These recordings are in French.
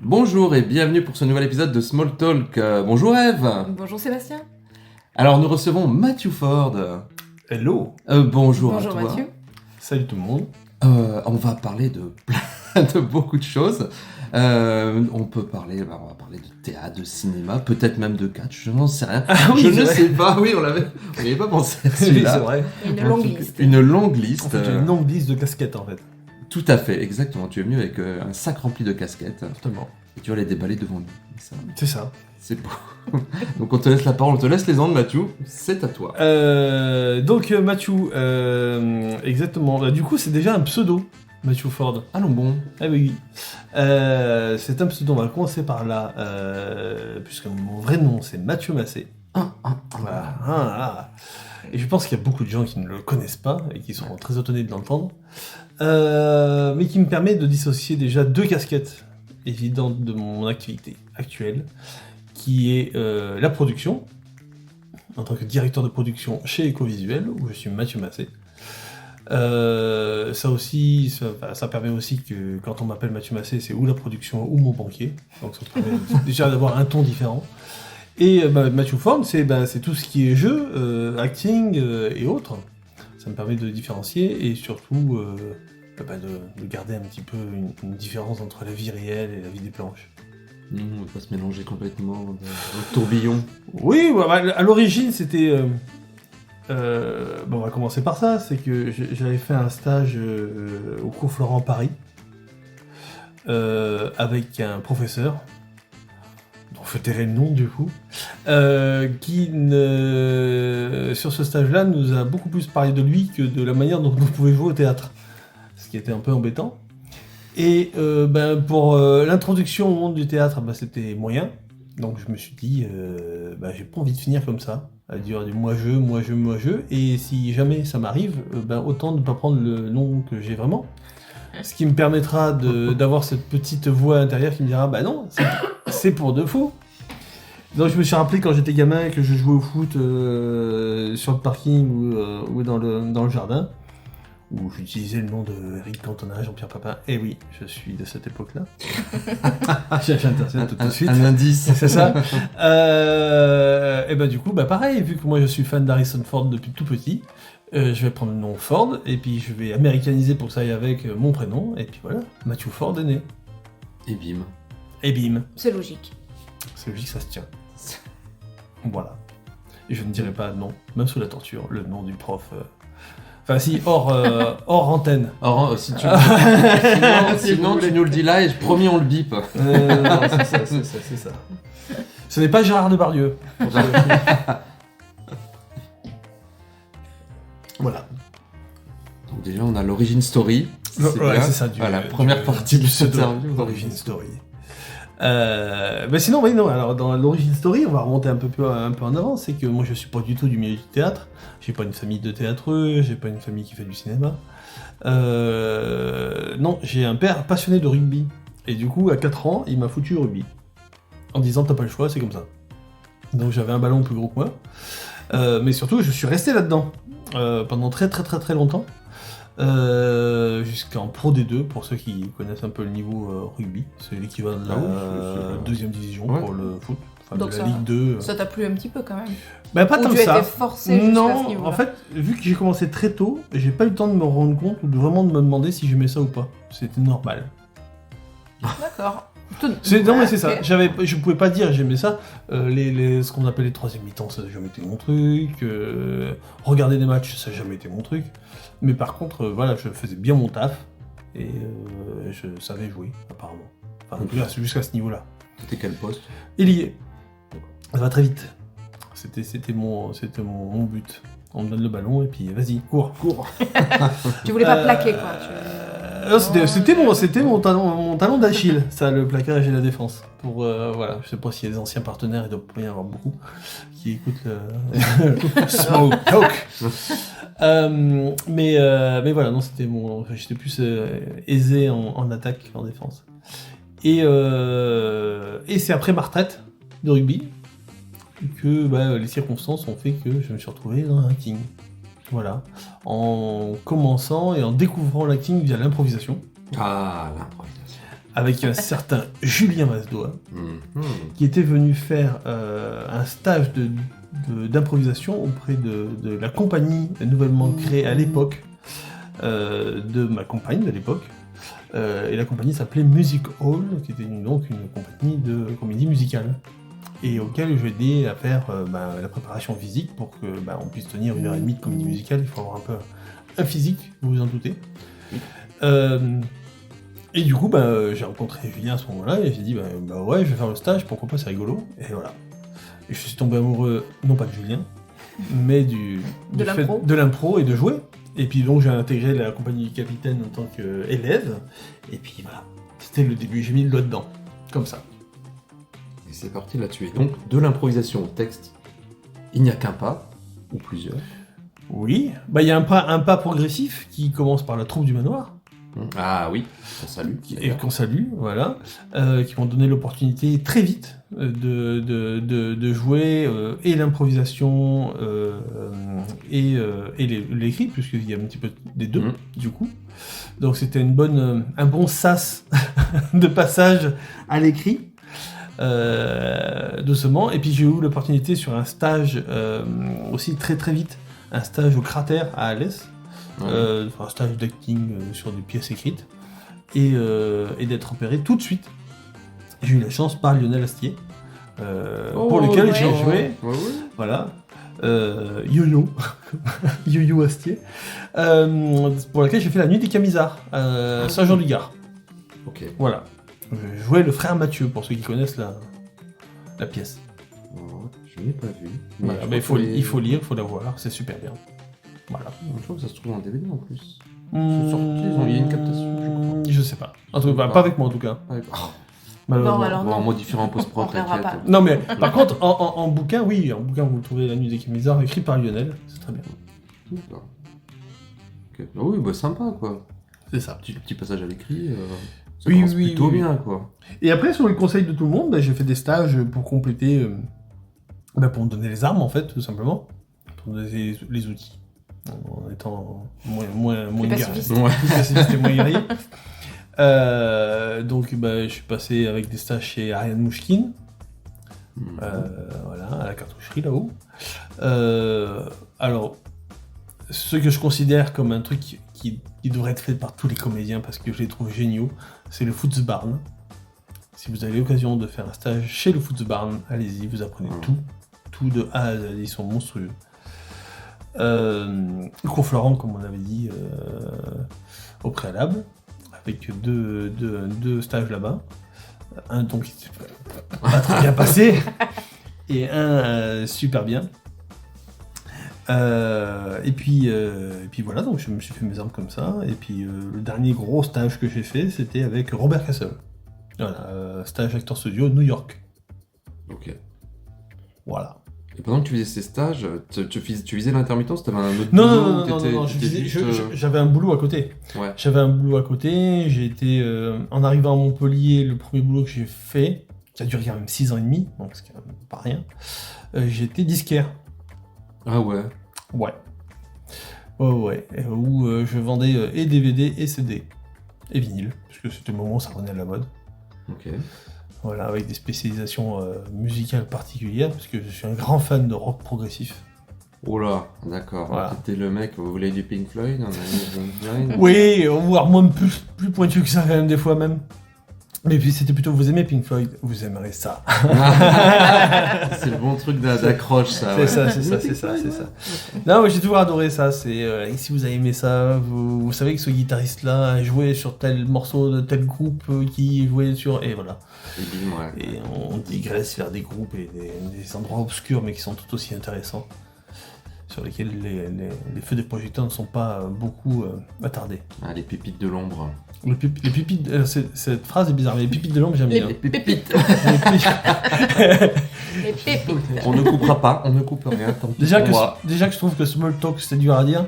Bonjour et bienvenue pour ce nouvel épisode de Small Talk. Bonjour Eve. Bonjour Sébastien. Alors nous recevons Matthew Ford. Hello. Bonjour à Bonjour toi. Mathieu. Salut tout le monde. On va parler de beaucoup de choses. On va parler de théâtre, de cinéma, peut-être même de catch, je n'en sais rien. Oui, je c'est ne vrai. sais pas, oui, on n'y avait pas pensé à Oui, c'est celui-là. vrai. Une longue liste. Une longue liste. En fait, j'ai une longue liste de casquettes en fait. Tout à fait, exactement. Tu es venu avec un sac rempli de casquettes Exactement. et tu vas les déballer devant nous. Ça, C'est ça. c'est beau. Donc on te laisse la parole, on te laisse les ondes, Mathieu. C'est à toi. Donc Matthew, exactement. Bah, du coup, c'est déjà un pseudo, Matthew Ford. Allons bon. Ah oui. C'est un pseudo. On va commencer par là, puisque mon vrai nom c'est Mathieu Massé. Voilà. Ah. Et je pense qu'il y a beaucoup de gens qui ne le connaissent pas et qui seront très étonnés de l'entendre. Mais qui me permet de dissocier déjà deux casquettes évidentes de mon activité actuelle, qui est la production, en tant que directeur de production chez Ecovisuel, où je suis Mathieu Massé. Ça permet aussi que quand on m'appelle Mathieu Massé, c'est ou la production ou mon banquier, donc ça permet déjà d'avoir un ton différent. Et Matthew Ford, c'est tout ce qui est jeu, acting et autres. Ça me permet de différencier et surtout de garder un petit peu une différence entre la vie réelle et la vie des planches. On va pas se mélanger complètement dans le tourbillon. Oui, à l'origine c'était... on va commencer par ça, c'est que j'avais fait un stage au cours Florent Paris avec un professeur, dont je tairai le nom du coup, qui sur ce stage-là nous a beaucoup plus parlé de lui que de la manière dont vous pouvez jouer au théâtre, ce qui était un peu embêtant. Et pour l'introduction au monde du théâtre, c'était moyen, donc je me suis dit, j'ai pas envie de finir comme ça, à dire du moi je, et si jamais ça m'arrive, autant ne pas prendre le nom que j'ai vraiment, ce qui me permettra d'avoir cette petite voix intérieure qui me dira non, c'est pour de faux. Donc je me suis rappelé quand j'étais gamin que je jouais au foot sur le parking ou dans le jardin, où j'utilisais le nom de Eric Cantona, Jean-Pierre Papin. Et oui, je suis de cette époque-là. J'interviens tout de suite. Un indice. C'est ça. Et du coup, pareil, vu que moi je suis fan d'Harrison Ford depuis tout petit, je vais prendre le nom Ford, et puis je vais américaniser pour que ça aille avec mon prénom, et puis voilà, Matthew Ford est né. Et bim. Et bim. C'est logique. C'est logique, ça se tient. Voilà. Et je ne dirai pas non, même sous la torture, le nom du prof. Enfin si, hors antenne. Alors, si tu sinon tu nous le dis là et promis on le bip. Non, c'est ça. Ce n'est pas Gérard Depardieu. Voilà. Donc déjà on a l'origin story. C'est ça. La première partie du interview d'origin story. Sinon, alors dans l'origin story, on va remonter un peu en avant, c'est que moi je suis pas du tout du milieu du théâtre, j'ai pas une famille de théâtreux, j'ai pas une famille qui fait du cinéma. Non, j'ai un père passionné de rugby, et du coup à 4 ans, il m'a foutu au rugby, en disant t'as pas le choix, c'est comme ça. Donc j'avais un ballon plus gros que moi, mais surtout je suis resté là-dedans, pendant très très très très longtemps. Jusqu'en Pro D2 pour ceux qui connaissent un peu le niveau rugby, c'est l'équivalent de la deuxième division pour le foot, donc de la Ligue 2. Ça t'a plu un petit peu quand même. Pas tant que ça. Tu étais forcé jusqu'à ce niveau-là. En fait, vu que j'ai commencé très tôt, j'ai pas eu le temps de me rendre compte ou vraiment de me demander si j'aimais ça ou pas. C'était normal. D'accord. Non mais c'est ça, je pouvais pas dire j'aimais ça, ce qu'on appelle les troisième mi-temps ça n'a jamais été mon truc, regarder des matchs ça n'a jamais été mon truc, mais par contre je faisais bien mon taf, et je savais jouer apparemment, enfin jusqu'à ce niveau là. C'était quel poste? Ailier. Ça va très vite, c'était mon but, on me donne le ballon et puis vas-y, cours. Tu voulais pas plaquer quoi C'était mon talon d'Achille, ça, le plaquage et la défense. Pour, voilà, je sais pas s'il y a des anciens partenaires, il doit pas y en avoir beaucoup, qui écoutent le Smoke Talk. Mais voilà, non, j'étais plus aisé en attaque qu'en défense. Et c'est après ma retraite de rugby que les circonstances ont fait que je me suis retrouvé dans l'acting. Voilà, en commençant et en découvrant l'acting via l'improvisation. Ah, l'improvisation. Avec un certain Julien Masdoa, qui était venu faire un stage d'improvisation auprès de la compagnie nouvellement créée à l'époque, de ma compagne de l'époque. Et la compagnie s'appelait Music Hall, qui était donc une compagnie de comédie musicale. Et auquel je aidais à faire la préparation physique pour que on puisse tenir 1h30 de comédie musicale. Il faut avoir un peu un physique, vous vous en doutez. Et du coup, j'ai rencontré Julien à ce moment-là et j'ai dit ouais, je vais faire le stage, pourquoi pas, c'est rigolo. Et voilà. Et je suis tombé amoureux, non pas de Julien, mais de l'impro et de jouer. Et puis donc j'ai intégré la compagnie du capitaine en tant qu'élève. Et puis voilà, c'était le début, j'ai mis le doigt dedans, comme ça. Et c'est parti là-dessus. Donc de l'improvisation au texte, il n'y a qu'un pas, ou plusieurs. Oui, il y a un pas progressif qui commence par la troupe du manoir. Ah oui, qu'on salue. Et qu'on salue, voilà, qui m'ont donné l'opportunité très vite de jouer et l'improvisation et l'écrit, puisqu'il y a un petit peu des deux, du coup. Donc c'était un bon sas de passage à l'écrit, doucement. Et puis j'ai eu l'opportunité sur un stage aussi très très vite, un stage au Cratère à Alès. Un stage d'acting sur des pièces écrites et d'être opéré tout de suite. J'ai eu la chance par Lionel Astier pour lequel j'ai joué voilà Yo-Yo Yo-Yo Astier pour lequel j'ai fait la nuit des Camisards Saint-Jean-du-Gard. Ok. Voilà, je jouais le frère Mathieu pour ceux qui connaissent la pièce. Je n'ai pas vu. Voilà, il faut lire, il faut la voir, c'est super bien. Voilà. Je crois que ça se trouve en DVD en plus. C'est sorti, il y a une captation, je crois. Je sais pas. En tout cas, pas avec moi en tout cas. Non, alors non. En modifiant en post-prod, t'inquiète. Non mais par contre, en bouquin, oui, vous trouvez La Nuit des Camisards écrit par Lionel, c'est très bien. D'accord. Okay. Ah oui, sympa quoi. C'est ça. Petit passage à l'écrit, ça commence plutôt bien quoi. Et après, sur les conseils de tout le monde, j'ai fait des stages pour compléter, pour me donner les armes en fait, tout simplement, pour me donner les outils. En étant moins pacifiste. Et moins guerrier. Donc je suis passé avec des stages chez Ariane Mouchkine, voilà, à la cartoucherie là-haut. Alors, ce que je considère comme un truc qui devrait être fait par tous les comédiens parce que je les trouve géniaux, c'est le Footsbarn. Si vous avez l'occasion de faire un stage chez le Footsbarn, allez-y, vous apprenez tout de A à Z, ils sont monstrueux. Cours Florent, comme on avait dit au préalable, avec deux stages là-bas. Un donc qui s'est pas très bien passé, et un super bien. Et puis voilà, donc je me suis fait mes armes comme ça. Et puis le dernier gros stage que j'ai fait, c'était avec Robert Castle. Voilà, stage acteur studio New York. Ok. Voilà. Et pendant que tu faisais ces stages, tu visais l'intermittence, t'avais un autre boulot? Non, j'avais un boulot à côté. Ouais. J'avais un boulot à côté, j'ai été, en arrivant à Montpellier, le premier boulot que j'ai fait, qui a duré quand même 6 ans et demi, donc c'est quand même pas rien, j'étais disquaire. Ah ouais? Ouais. Où je vendais et DVD et CD, et vinyle, parce que c'était le moment où ça revenait à la mode. Ok. Voilà, avec des spécialisations musicales particulières, parce que je suis un grand fan de rock progressif. Oh là, d'accord. Voilà. T'étais le mec, vous voulez du Pink Floyd? On a mis Pink Floyd. Oui, voire moins plus pointu que ça quand même des fois même. Mais puis c'était plutôt, vous aimez Pink Floyd, vous aimerez ça. C'est le bon truc d'accroche ça. C'est ça. Non, mais j'ai toujours adoré ça. C'est si vous avez aimé ça, vous savez que ce guitariste-là a joué sur tel morceau de tel groupe qui jouait sur... Et voilà. Et on digresse vers des groupes et des endroits obscurs mais qui sont tout aussi intéressants. sur lesquels les feux des projecteurs ne sont pas beaucoup attardés. Ah, les pépites de l'ombre. Les pépites, cette phrase est bizarre, mais les pépites de l'ombre, j'aime bien. Les pépites. Les pépites. On ne coupera pas, on ne coupe rien. Tant pis Déjà pour moi. que je trouve que small talk, c'était dur à dire.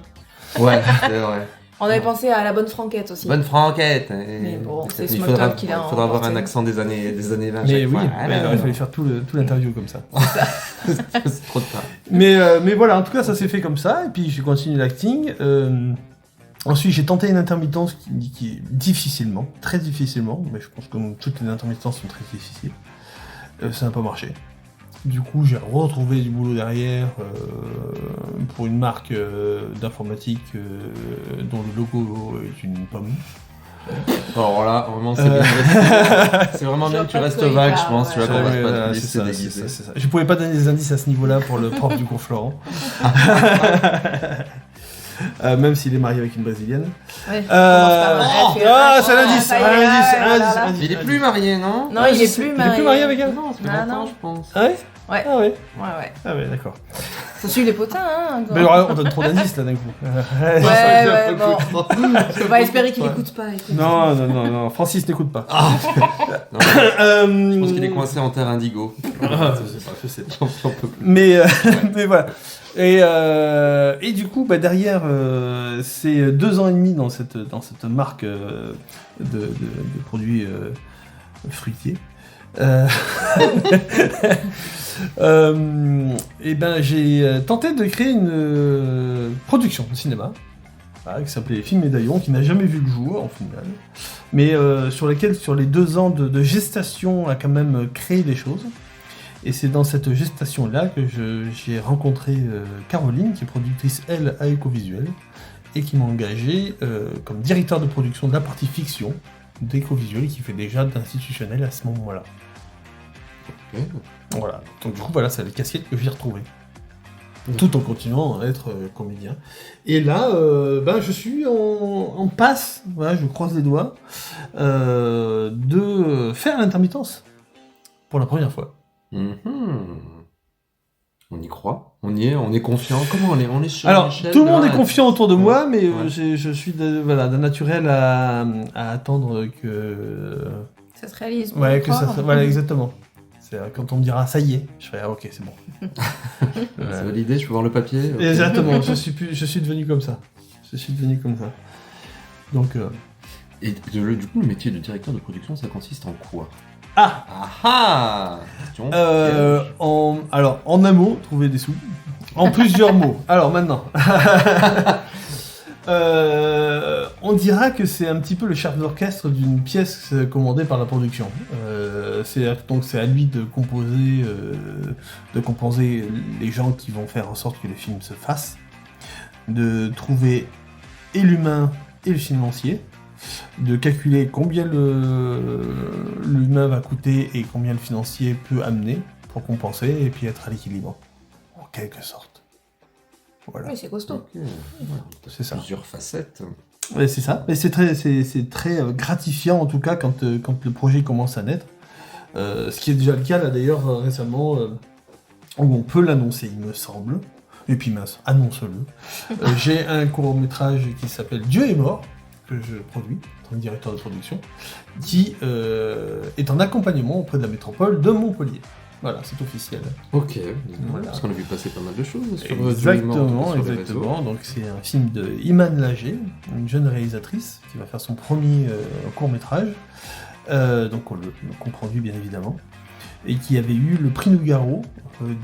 Ouais, c'est vrai. On avait pensé à la bonne franquette aussi. Bonne franquette. Mais bon, c'est il small faudra, talk qu'il a il faudra avoir emporté. un accent des années 20 Mais chaque oui, fois. il fallait faire tout l'interview comme ça. C'est trop tard. Mais voilà, en tout cas, ça s'est fait comme ça, et puis j'ai continué l'acting. Ensuite, j'ai tenté une intermittence qui difficilement, très difficilement, mais je pense que toutes les intermittences sont très difficiles. Ça n'a pas marché. Du coup, j'ai retrouvé du boulot derrière pour une marque d'informatique dont le logo est une pomme. Alors là, vraiment, c'est vraiment bien que tu restes vague, je pense. Tu vas qu'on va pas te laisser déguiser. C'est ça. Je pouvais pas donner des indices à ce niveau-là pour le prof du cours Florent. Même s'il est marié avec une brésilienne. Ouais, c'est l'indice. Il est plus marié, non? Non, il est plus marié. Il est plus marié avec elle? Non, c'est Ah, longtemps, non. je pense. Ah ouais? Ouais. Ah ouais? Ouais. Ah ouais, d'accord. Faut suivre les potins, hein. Mais alors, on donne trop d'indices là d'un coup. Ouais, bon. On va espérer qu'il écoute pas. écoute. Non, Francis n'écoute pas. Non, je pense qu'il est coincé en terre indigo. Je sais pas. J'en peux plus. Mais voilà. Et du coup, derrière, c'est 2 ans et demi dans cette marque de produits fruitiers. J'ai tenté de créer une production de cinéma qui s'appelait Film Médaillon, qui n'a jamais vu le jour en final, mais sur laquelle, sur les 2 ans de gestation, a quand même créé des choses. Et c'est dans cette gestation-là que j'ai rencontré Caroline, qui est productrice, elle, à Ecovisuel, et qui m'a engagé comme directeur de production de la partie fiction d'Ecovisuel, qui fait déjà d'institutionnel à ce moment-là. Okay. Voilà. Donc du coup, voilà, c'est la casquette que j'ai retrouvée. Tout en continuant à être comédien. Et là, je suis en passe, voilà, je croise les doigts, de faire l'intermittence. Pour la première fois. On y croit, on y est, on est confiant. Comment on est sur Alors, l'échelle tout le monde de est confiant autour de moi, mais Ouais. je suis d'un naturel à attendre que... Ça se réalise. Ouais, que ça... Voilà, exactement. C'est quand on me dira, ça y est, je ferai, ok, c'est bon. C'est validé, je peux voir le papier. Okay. Exactement, je suis devenu comme ça. Donc... Et du coup, le métier de directeur de production, ça consiste en quoi? Question. En un mot, trouver des sous. En plusieurs mots. Alors maintenant. On dira que c'est un petit peu le chef d'orchestre d'une pièce commandée par la production. C'est à lui de composer les gens qui vont faire en sorte que le film se fasse, de trouver et l'humain et le financier, de calculer combien l'humain va coûter et combien le financier peut amener pour compenser et puis être à l'équilibre, en quelque sorte. Voilà. Oui, c'est costaud. Okay. C'est ça. Plusieurs facettes. Ouais, c'est ça. Mais c'est très gratifiant en tout cas quand le projet commence à naître. Ce qui est déjà le cas là d'ailleurs récemment, où on peut l'annoncer, il me semble. Et puis mince, annonce-le. J'ai un court-métrage qui s'appelle Dieu est mort, que je produis, en tant que directeur de production, qui est en accompagnement auprès de la métropole de Montpellier. Voilà, c'est officiel. Ok, voilà. Parce qu'on a vu passer pas mal de choses sur Exactement. Donc c'est un film de Iman Lager, une jeune réalisatrice qui va faire son premier court-métrage, donc le comprendu bien évidemment, et qui avait eu le prix Nougaro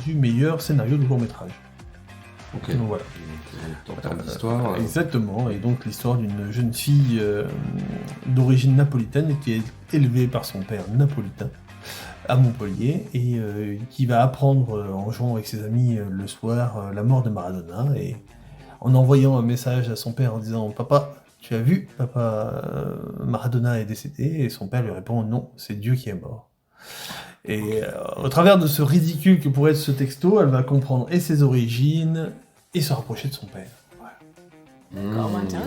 du meilleur scénario de court-métrage. Ok, donc voilà. L'histoire. Exactement, et donc l'histoire d'une jeune fille d'origine napolitaine qui est élevée par son père napolitain à Montpellier et qui va apprendre en jouant avec ses amis le soir la mort de Maradona et en envoyant un message à son père en disant « Papa, tu as vu, papa, Maradona est décédé » et son père lui répond « Non, c'est Dieu qui est mort ». Et au travers de ce ridicule que pourrait être ce texto, elle va comprendre et ses origines et se rapprocher de son père.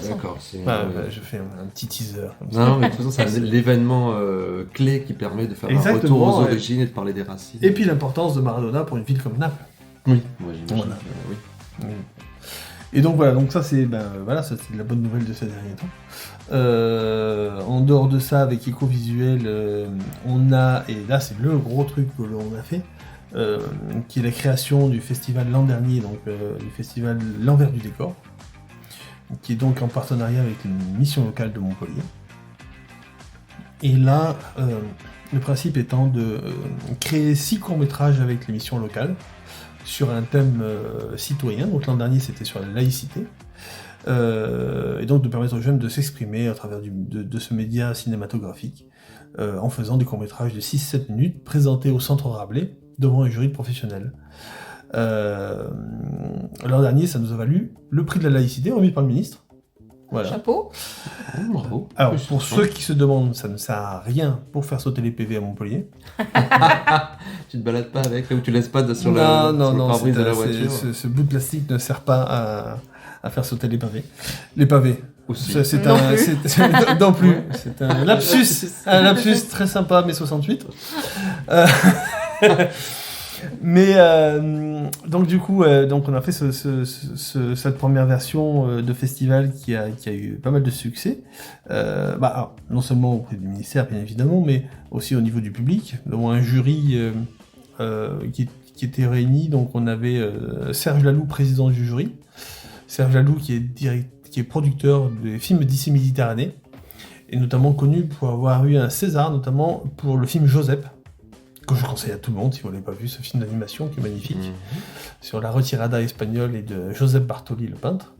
D'accord, je fais un petit teaser. Non, mais de toute façon, c'est l'événement clé qui permet de faire un retour aux origines et de parler des racines. Et puis l'importance de Maradona pour une ville comme Naples. Oui, moi j'imagine. Voilà. Oui. Et donc voilà, donc ça c'est ça c'est de la bonne nouvelle de ces derniers temps. En dehors de ça, avec Ecovisuel, on a, et là c'est le gros truc que l'on a fait, qui est la création du festival l'an dernier, donc du festival L'Envers du décor, qui est donc en partenariat avec une mission locale de Montpellier. Et là, le principe étant de créer 6 courts-métrages avec les missions locales sur un thème citoyen. Donc l'an dernier, c'était sur la laïcité. Et donc de permettre aux jeunes de s'exprimer à travers de ce média cinématographique en faisant des courts-métrages de 6-7 minutes présentés au Centre Rabelais devant un jury de professionnels. L'an dernier, ça nous a valu le prix de la laïcité remis par le ministre. Voilà. Chapeau. Bravo. Alors, pour ceux qui se demandent, ça ne sert à rien pour faire sauter les PV à Montpellier. Tu te balades pas avec, ou tu laisses pas sur le pare-brise de la voiture. Ce bout de plastique ne sert pas à faire sauter les pavés. Les pavés. Aussi. Non plus. C'est un lapsus très sympa, mais 68. Mais donc du coup, donc on a fait cette première version de festival qui a eu pas mal de succès. Alors, non seulement auprès du ministère bien évidemment, mais aussi au niveau du public. Donc un jury qui était réuni. Donc on avait Serge Laloux, président du jury. Serge Laloux qui est producteur des films d'ici Méditerranée et notamment connu pour avoir eu un César, notamment pour le film Joseph, que je conseille à tout le monde si vous ne l'avez pas vu, ce film d'animation qui est magnifique, sur la retirada espagnole et de Joseph Bartoli, le peintre.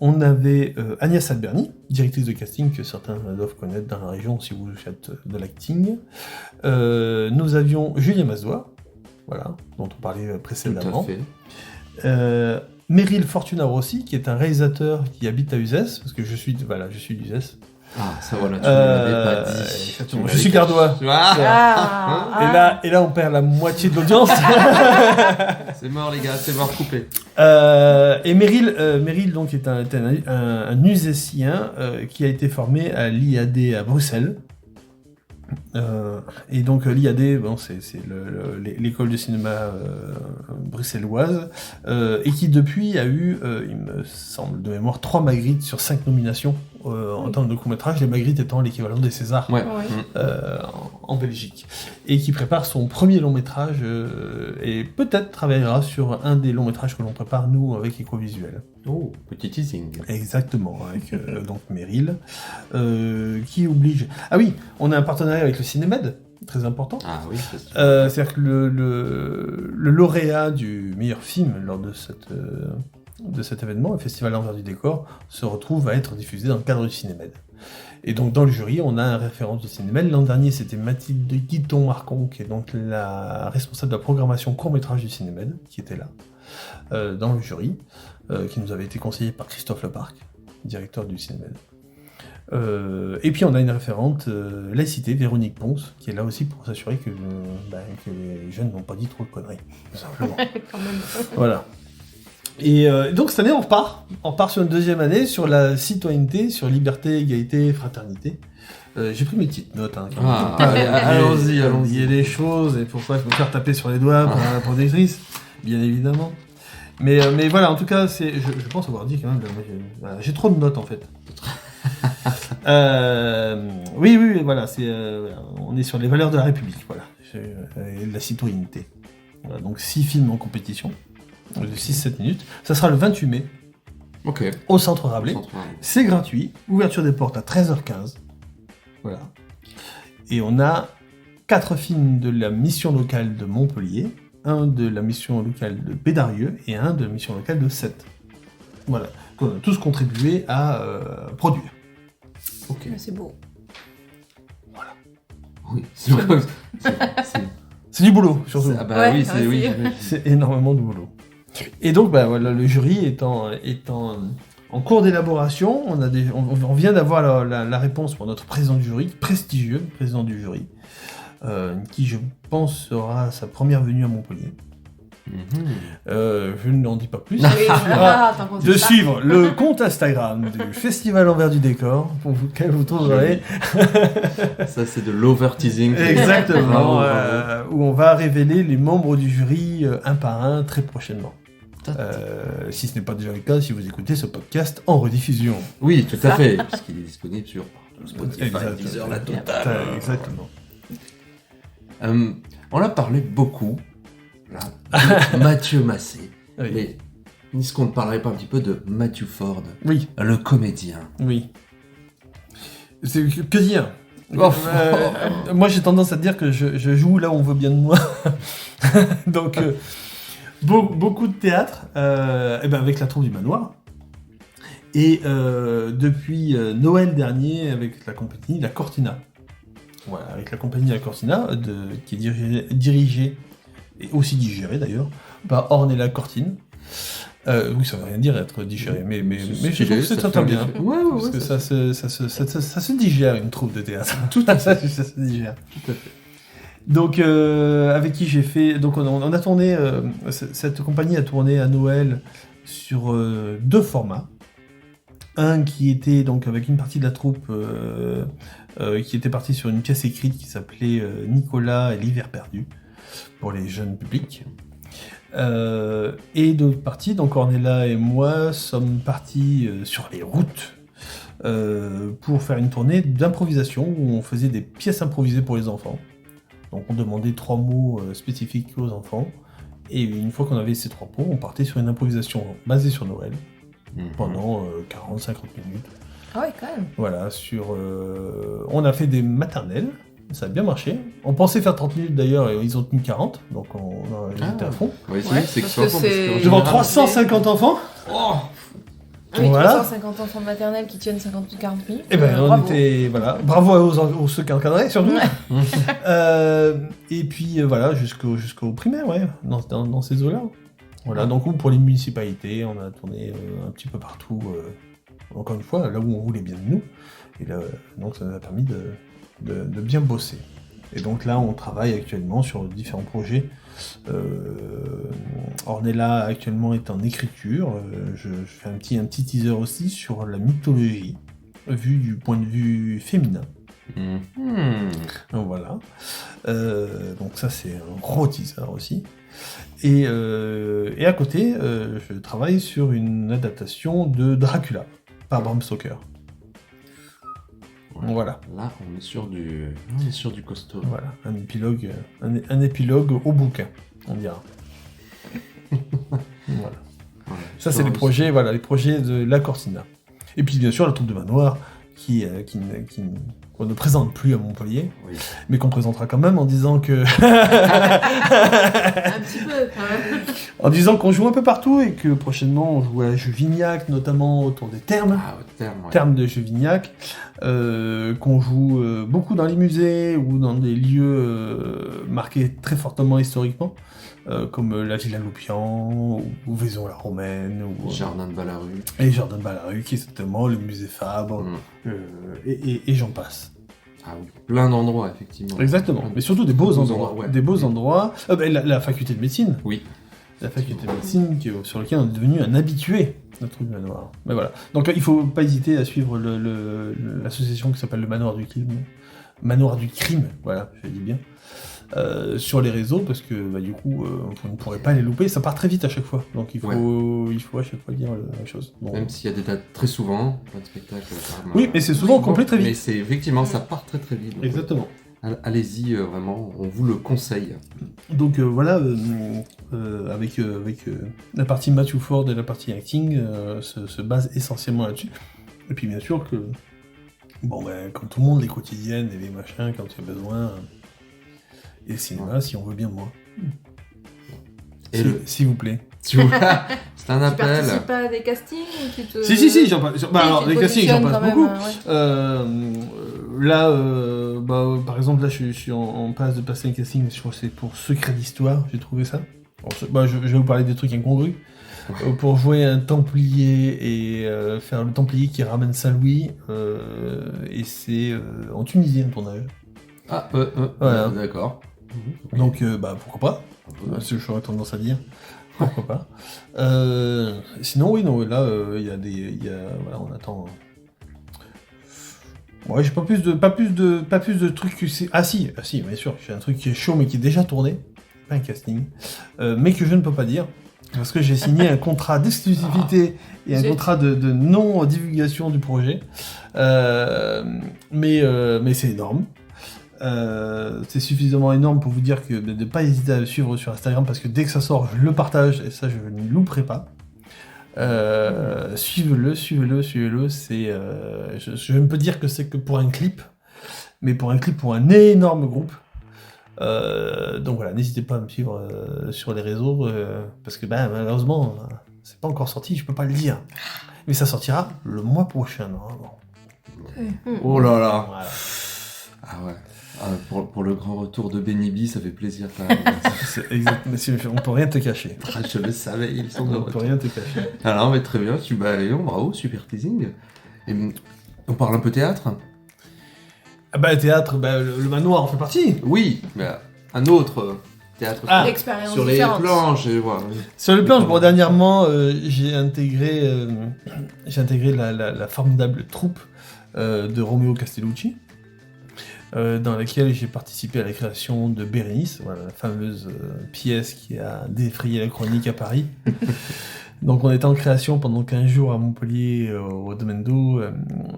On avait Agnès Alberni, directrice de casting que certains doivent connaître dans la région si vous faites de l'acting. Nous avions Julien Mazzois, voilà, dont on parlait précédemment. Tout à fait. Meryl Fortuna Rossi, qui est un réalisateur qui habite à Uzès, parce que je suis d'Uzès. Ah, ça voilà, tu ne l'avais pas dit. Je suis gardois. Et là, on perd la moitié de l'audience. C'est mort, les gars, c'est mort, coupé. Et Meryl donc, est un Uzésien qui a été formé à l'IAD à Bruxelles. Et donc l'IAD, bon, c'est l'école de cinéma bruxelloise, et qui depuis a eu, il me semble de mémoire, 3 Magritte sur 5 nominations en termes de court-métrage, les Magritte étant l'équivalent des Césars en Belgique, et qui prépare son premier long-métrage et peut-être travaillera sur un des longs-métrages que l'on prépare nous avec Ecovisuel. Oh, petit teasing. Exactement, avec donc Meryl, qui oblige... Ah oui, on a un partenariat avec le Cinémed, très important. Ah oui, c'est-à-dire que le lauréat du meilleur film lors de cet événement, le Festival L'Envers du décor, se retrouve à être diffusé dans le cadre du Cinémed. Et donc dans le jury, on a un référent du Cinémed. L'an dernier, c'était Mathilde Guiton-Marcon, qui est donc la responsable de la programmation court-métrage du Cinémed, qui était là, dans le jury, qui nous avait été conseillé par Christophe Leparc, directeur du Cinémed. Et puis on a une référente laïcité, Véronique Ponce, qui est là aussi pour s'assurer que les jeunes n'ont pas dit trop de conneries, tout simplement. Quand même. Voilà. Et donc cette année, on repart sur une deuxième année sur la citoyenneté, sur liberté, égalité, fraternité. J'ai pris mes petites notes. Allons-y. Il y a des choses, et pourquoi je me faire taper sur les doigts par la productrice, bien évidemment. Mais voilà, en tout cas, je pense avoir dit quand même, j'ai trop de notes en fait. Oui, voilà, on est sur les valeurs de la République, voilà, et de la citoyenneté. Voilà, donc 6 films en compétition, de 6-7 minutes. Ça sera le 28 mai, au Centre Rabelais. C'est gratuit, ouverture des portes à 13h15. Voilà. Et on a 4 films de la mission locale de Montpellier, un de la mission locale de Bédarieux et un de la mission locale de Sète. Voilà. Qu'on a tous contribué à produire. Ok. C'est beau. Voilà. Oui, c'est du boulot, surtout. C'est énormément de boulot. Et donc, voilà, le jury étant en cours d'élaboration, on vient d'avoir la réponse pour notre président du jury, prestigieux président du jury, qui, je pense, sera sa première venue à Montpellier. Je n'en dis pas plus. De suivre le compte Instagram du Festival L'Envers du décor, pour lequel vous trouverez. Ça, c'est de l'over-teasing. Exactement. Où on va révéler les membres du jury un par un très prochainement. Si ce n'est pas déjà le cas, si vous écoutez ce podcast en rediffusion. Oui, tout à fait, puisqu'il est disponible sur Spotify, Exact. Deezer, la totale. Exactement. On a parlé beaucoup, là, de Mathieu Massé. Oui. Mais est-ce qu'on ne parlerait pas un petit peu de Matthew Ford, Oui, le comédien? oui. C'est que dire. Oh. Moi, j'ai tendance à dire que je joue là où on veut bien de moi. Donc, beaucoup de théâtre, avec la troupe du manoir. Et depuis Noël dernier, avec la compagnie La Cortina. Voilà, avec la compagnie La Cortina, qui est dirigée, et aussi digérée d'ailleurs, par Ornella Cortine. Oui, ça veut rien dire être digéré, mais je trouve que c'est très bien. Ouais, Parce que ça se digère, une troupe de théâtre. Tout à fait. Ça se digère. Tout à fait. Donc, avec qui j'ai fait... Donc, on a tourné... cette compagnie a tourné à Noël sur 2 formats. Un qui était donc avec une partie de la troupe qui était partie sur une pièce écrite qui s'appelait Nicolas et l'hiver perdu, pour les jeunes publics. Et d'autre partie, donc Ornella et moi sommes partis sur les routes pour faire une tournée d'improvisation où on faisait des pièces improvisées pour les enfants. Donc on demandait 3 mots spécifiques aux enfants, et une fois qu'on avait ces 3 mots, on partait sur une improvisation basée sur Noël pendant 40-50 minutes. Ah ouais, quand même. Voilà, on a fait des maternelles, ça a bien marché. On pensait faire 30 minutes d'ailleurs, et ils ont tenu 40, donc on était à fond. Ouais, c'est que parce soit que fond, c'est- parce que Devant en général- 350 enfants. Oh Ah oui, Voilà. 350 enfants de maternelle qui tiennent 40 minutes. Et ben on bravo. était voilà, bravo aux ceux qui encadrés surtout. Et puis voilà jusqu'au primaire, ouais, dans ces eaux-là. Voilà, donc pour les municipalités, on a tourné un petit peu partout. Encore une fois, là où on voulait bien de nous. Et là, donc ça nous a permis de bien bosser. Et donc là, on travaille actuellement sur différents projets. Ornella actuellement est en écriture. Je fais un petit teaser aussi sur la mythologie, vue du point de vue féminin. Donc voilà. Donc ça, c'est un gros teaser aussi. Et à côté, je travaille sur une adaptation de Dracula par Bram Stoker. Voilà. Là, on est sur du costaud. Voilà, un épilogue au bouquin, on dira. Voilà. Ouais. Ça, c'est les projets de La Cortina. Et puis, bien sûr, la troupe de Manoir, qu'on ne présente plus à Montpellier, Oui. mais qu'on présentera quand même en disant que... Un petit peu, quand même. en disant qu'on joue un peu partout et que prochainement, on joue à Juvignac, notamment autour des thermes. Ah, au terme, ouais. Terme de Juvignac, qu'on joue beaucoup dans les musées ou dans des lieux marqués très fortement historiquement, comme la Villa Loupian, ou Vaison-la-Romaine, ou Jardin de Ballaru. et Jardin de Ballaru, qui est exactement le musée Fabre, et j'en passe. Ah oui, plein d'endroits, effectivement. Exactement, mais surtout des beaux Beaux endroits. endroits, ouais. Des beaux endroits. La faculté de médecine. Oui. La faculté de médecine sur laquelle on est devenu un habitué, notre truc du manoir. Mais voilà. Donc il faut pas hésiter à suivre l'association qui s'appelle le Manoir du Crime. Manoir du Crime, voilà, je dis bien. Sur les réseaux, parce que du coup, on ne pourrait pas les louper, ça part très vite à chaque fois. Donc il faut à chaque fois dire la chose. Bon. Même s'il y a des dates très souvent, pas de spectacle. Carrément. Oui, mais c'est souvent complet très Mais vite. c'est effectivement, ça part très très vite. Donc, Exactement. allez-y, vraiment, on vous le conseille. Donc voilà, avec la partie Matthew Ford et la partie acting se base essentiellement là-dessus. Et puis bien sûr que, comme tout le monde, les quotidiennes et les machins quand il y a besoin, et le cinéma si on veut bien de moi. Et S'il vous plaît. Tu vois, c'est un Tu appel. participes pas à des castings ou tu te... Si, j'en passe. Alors, tu les te castings, j'en positionnes passe quand même, beaucoup. ouais. Là, par exemple, là, je suis en passe de passer un casting, je crois que c'est pour Secret d'Histoire, j'ai trouvé ça. Alors, je vais vous parler des trucs incongrus. Pour jouer un Templier et faire le Templier qui ramène Saint-Louis, et c'est en Tunisie un tournage. Ah, Voilà. d'accord. Donc, pourquoi pas, c'est ce que j'aurais tendance à dire. Pourquoi pas. Sinon, oui, non, là, voilà, on attend. Ouais, j'ai pas plus de trucs que c'est. Ah si, bien sûr, j'ai un truc qui est chaud mais qui est déjà tourné, pas un casting, mais que je ne peux pas dire. Parce que j'ai signé un contrat d'exclusivité et un contrat de non-divulgation du projet. Mais c'est énorme. C'est suffisamment énorme pour vous dire que de ne pas hésiter à le suivre sur Instagram, parce que dès que ça sort, je le partage, et ça, je ne louperai pas. Suivez-le. C'est, je ne peux dire que c'est que pour un clip, mais pour un énorme groupe. Donc voilà, n'hésitez pas à me suivre sur les réseaux, parce que malheureusement, c'est pas encore sorti, je peux pas le dire. Mais ça sortira le mois prochain, normalement. Oh là là. Voilà. Ah ouais. Pour le grand retour de Benny B, ça fait plaisir quand même. C'est exact, mais on peut rien te cacher. Je le savais, ils sont de On peut retour. rien te cacher. Alors, mais très bien, bravo, super teasing. Et, on parle un peu théâtre. Théâtre, le manoir en fait partie. Oui, mais un autre théâtre L'expérience sur les différente. planches. Et voilà. Sur le planche, dernièrement, j'ai intégré la formidable troupe de Romeo Castellucci, dans laquelle j'ai participé à la création de Bérénice, voilà, la fameuse pièce qui a défrayé la chronique à Paris. Donc on était en création pendant 15 jours à Montpellier, au Domaine d'Eau,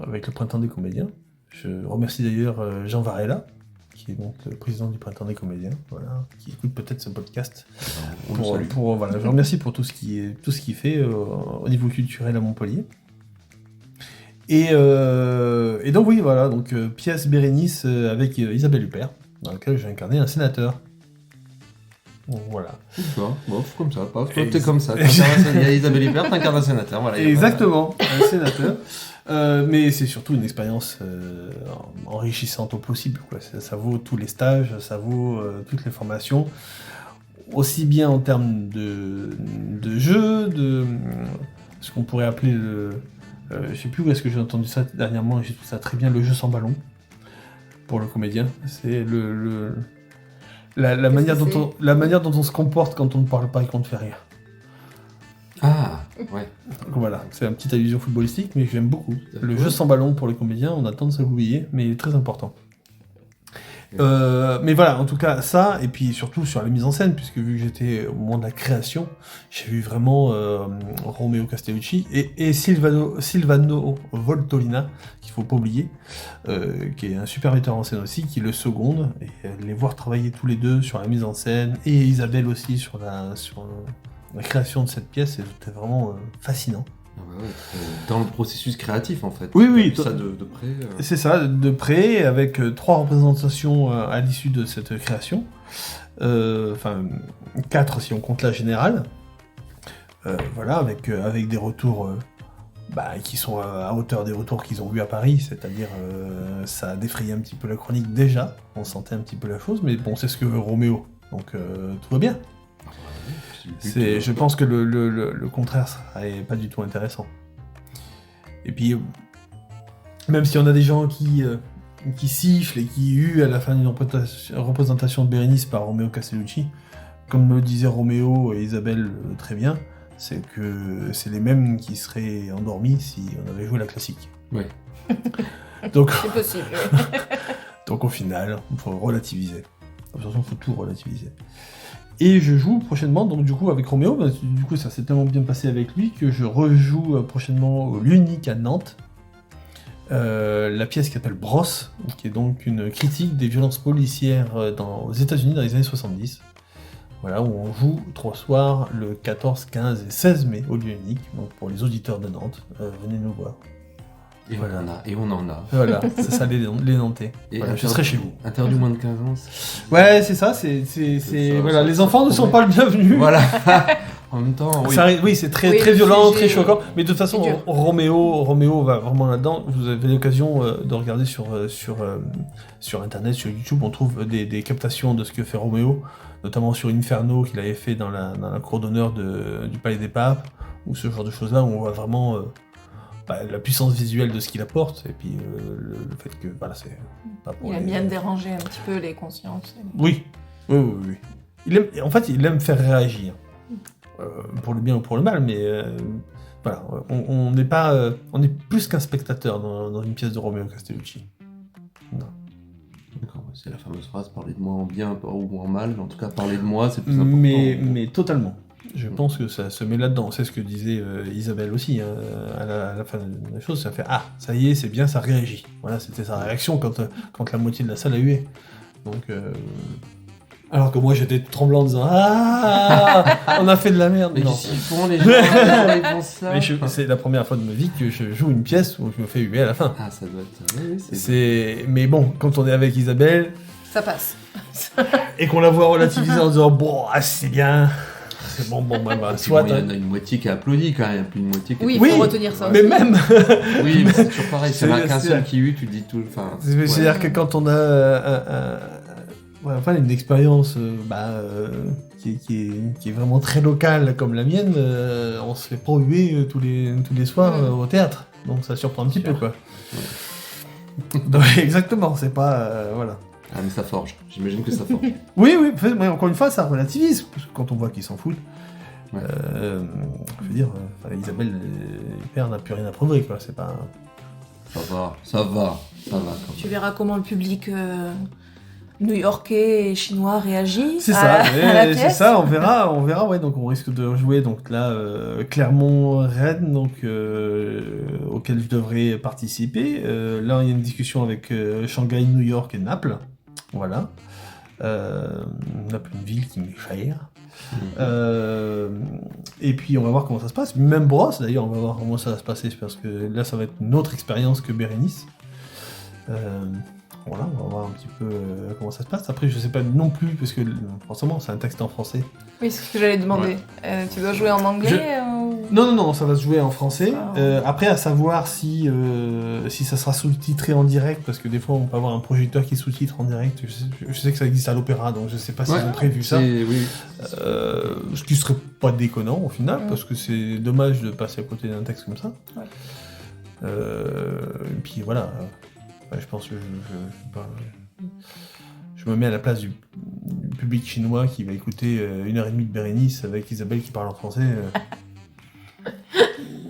avec le Printemps des Comédiens. Je remercie d'ailleurs Jean Varela, qui est donc le président du Printemps des Comédiens, voilà, qui écoute peut-être ce podcast. Voilà, je remercie pour tout ce qu'il fait au niveau culturel à Montpellier. Et donc oui, voilà, donc pièce Bérénice avec Isabelle Huppert, dans laquelle j'ai incarné un sénateur. Donc voilà. D'accord, bon, comme ça, paf, toi t'es comme ça. Il y a Isabelle Huppert, t'incarnes un sénateur, voilà. Exactement, un sénateur. Mais c'est surtout une expérience enrichissante au possible, quoi. Ça vaut tous les stages, ça vaut toutes les formations, aussi bien en termes de jeu, de ce qu'on pourrait appeler je sais plus où est-ce que j'ai entendu ça dernièrement, j'ai trouvé ça très bien, le jeu sans ballon, pour le comédien. C'est la manière dont on se comporte quand on ne parle pas et qu'on ne fait rien. Ah, ouais. Donc voilà, c'est une petite allusion footballistique, mais j'aime beaucoup. Le jeu sans ballon pour les comédiens, on a tendance à l'oublier, mais il est très important. Mais voilà, en tout cas, ça, et puis surtout sur la mise en scène, puisque vu que j'étais au moment de la création, j'ai vu vraiment Romeo Castellucci et Silvano Voltolina, qu'il faut pas oublier, qui est un super metteur en scène aussi, qui le seconde, et les voir travailler tous les deux sur la mise en scène, et Isabelle aussi sur la création de cette pièce, c'était vraiment fascinant. Dans le processus créatif, en fait. Oui, ça de près. C'est ça, de près, avec 3 représentations à l'issue de cette création. 4 si on compte la générale. Voilà, avec des retours qui sont à hauteur des retours qu'ils ont vus à Paris, c'est-à-dire ça a défrayé un petit peu la chronique déjà, on sentait un petit peu la chose, mais bon, c'est ce que veut Roméo, donc tout va bien. Je pense que le contraire serait pas du tout intéressant. Et puis, même si on a des gens qui sifflent et qui huent à la fin d'une représentation de Bérénice par Romeo Castellucci, comme le disait Roméo et Isabelle très bien, c'est que c'est les mêmes qui seraient endormis si on avait joué la classique. Oui. Donc, c'est possible. Donc au final, il faut relativiser. De toute façon, il faut tout relativiser. Et je joue prochainement, donc du coup avec Roméo, du coup ça s'est tellement bien passé avec lui que je rejoue prochainement au l'Unique à Nantes, la pièce qui s'appelle Brosse, qui est donc une critique des violences policières aux États-Unis dans les années 70. Voilà, où on joue 3 soirs, le 14, 15 et 16 mai au l'Unique, donc pour les auditeurs de Nantes, venez nous voir. Et voilà. On en a. Voilà, c'est ça les Nantais. Et voilà, je serai chez vous. Interdit moins de 15 ans. Ouais, c'est ça, voilà, les enfants ne sont pas le bienvenu. Voilà. En même temps, oui. Oui, c'est très violent, très choquant. Mais de toute façon, dur. Roméo va vraiment là-dedans. Vous avez l'occasion de regarder sur Internet, sur YouTube, on trouve des captations de ce que fait Roméo, notamment sur Inferno qu'il avait fait dans la cour d'honneur du Palais des Papes, ou ce genre de choses-là où on voit vraiment la puissance visuelle de ce qu'il apporte, et puis le fait que voilà, c'est pas pour il aime bien déranger un petit peu les consciences. Oui. Il aime faire réagir. Pour le bien ou pour le mal, mais voilà, on n'est pas, on est plus qu'un spectateur dans une pièce de Romeo Castellucci. Non. D'accord, c'est la fameuse phrase, parler de moi en bien ou en mal, mais en tout cas parler de moi c'est plus important. Mais totalement. Je pense que ça se met là-dedans. C'est ce que disait Isabelle aussi, hein, à la fin de la chose. Ça fait « Ah, ça y est, c'est bien, ça réagit ». Voilà, c'était sa réaction quand la moitié de la salle a hué. Donc, alors que moi, j'étais tremblant en disant « Ah, on a fait de la merde ». Mais Non. qu'est-ce qu'ils font, les gens? Ils font ça. Mais c'est la première fois de ma vie que je joue une pièce où je me fais huer à la fin. Ah, ça doit être... Oui, Mais bon, quand on est avec Isabelle, Ça passe. et qu'on la voit relativiser en disant « Bon, c'est bien ». C'est bon, Soit soit... il y en a une moitié qui applaudit quand même, il y a plus une moitié qui... Oui, il Oui, faut retenir ça mais aussi. même Oui, mais c'est toujours pareil, s'il y en a qu'un C'est- seul qui eut, tu te dis tout... Enfin, C'est-à-dire que quand on a une expérience qui est vraiment très locale comme la mienne, on se fait pas huer tous les soirs au théâtre. Donc ça surprend un petit peu, quoi. Donc, exactement, c'est pas... voilà. Ah, mais ça forge. J'imagine que ça forge. Oui, mais encore une fois, ça relativise, parce que quand on voit qu'ils s'en foutent, Ouais. je veux dire, Isabelle, père n'a plus rien à prouver, quoi, c'est pas... Ça va quand même. Tu verras comment le public new-yorkais et chinois réagit C'est à ça, la c'est pièce. ça, on verra, ouais, donc on risque de jouer, donc là, Clermont-Rennes, donc, auquel je devrais participer. Là, il y a une discussion avec Shanghai, New York et Naples, voilà. Naples, une ville qui m'est chère. Et puis on va voir comment ça se passe. Même Brosse d'ailleurs, on va voir comment ça va se passer parce que là ça va être une autre expérience que Bérénice. Voilà, on va voir un petit peu comment ça se passe. Après je sais pas non plus parce que forcément c'est un texte en français. Oui, c'est ce que j'allais demander. Tu dois jouer en anglais ou... Non, ça va se jouer en français. Ah. Après à savoir si ça sera sous-titré en direct parce que des fois on peut avoir un projecteur qui sous-titre en direct. Je sais que ça existe à l'opéra donc je sais pas s'ils ont prévu ça. Oui. Ce qui serait pas déconnant au final, parce que c'est dommage de passer à côté d'un texte comme ça. Ouais. Et puis voilà, je pense que je me mets à la place du public chinois qui va écouter 1h30 de Bérénice avec Isabelle qui parle en français.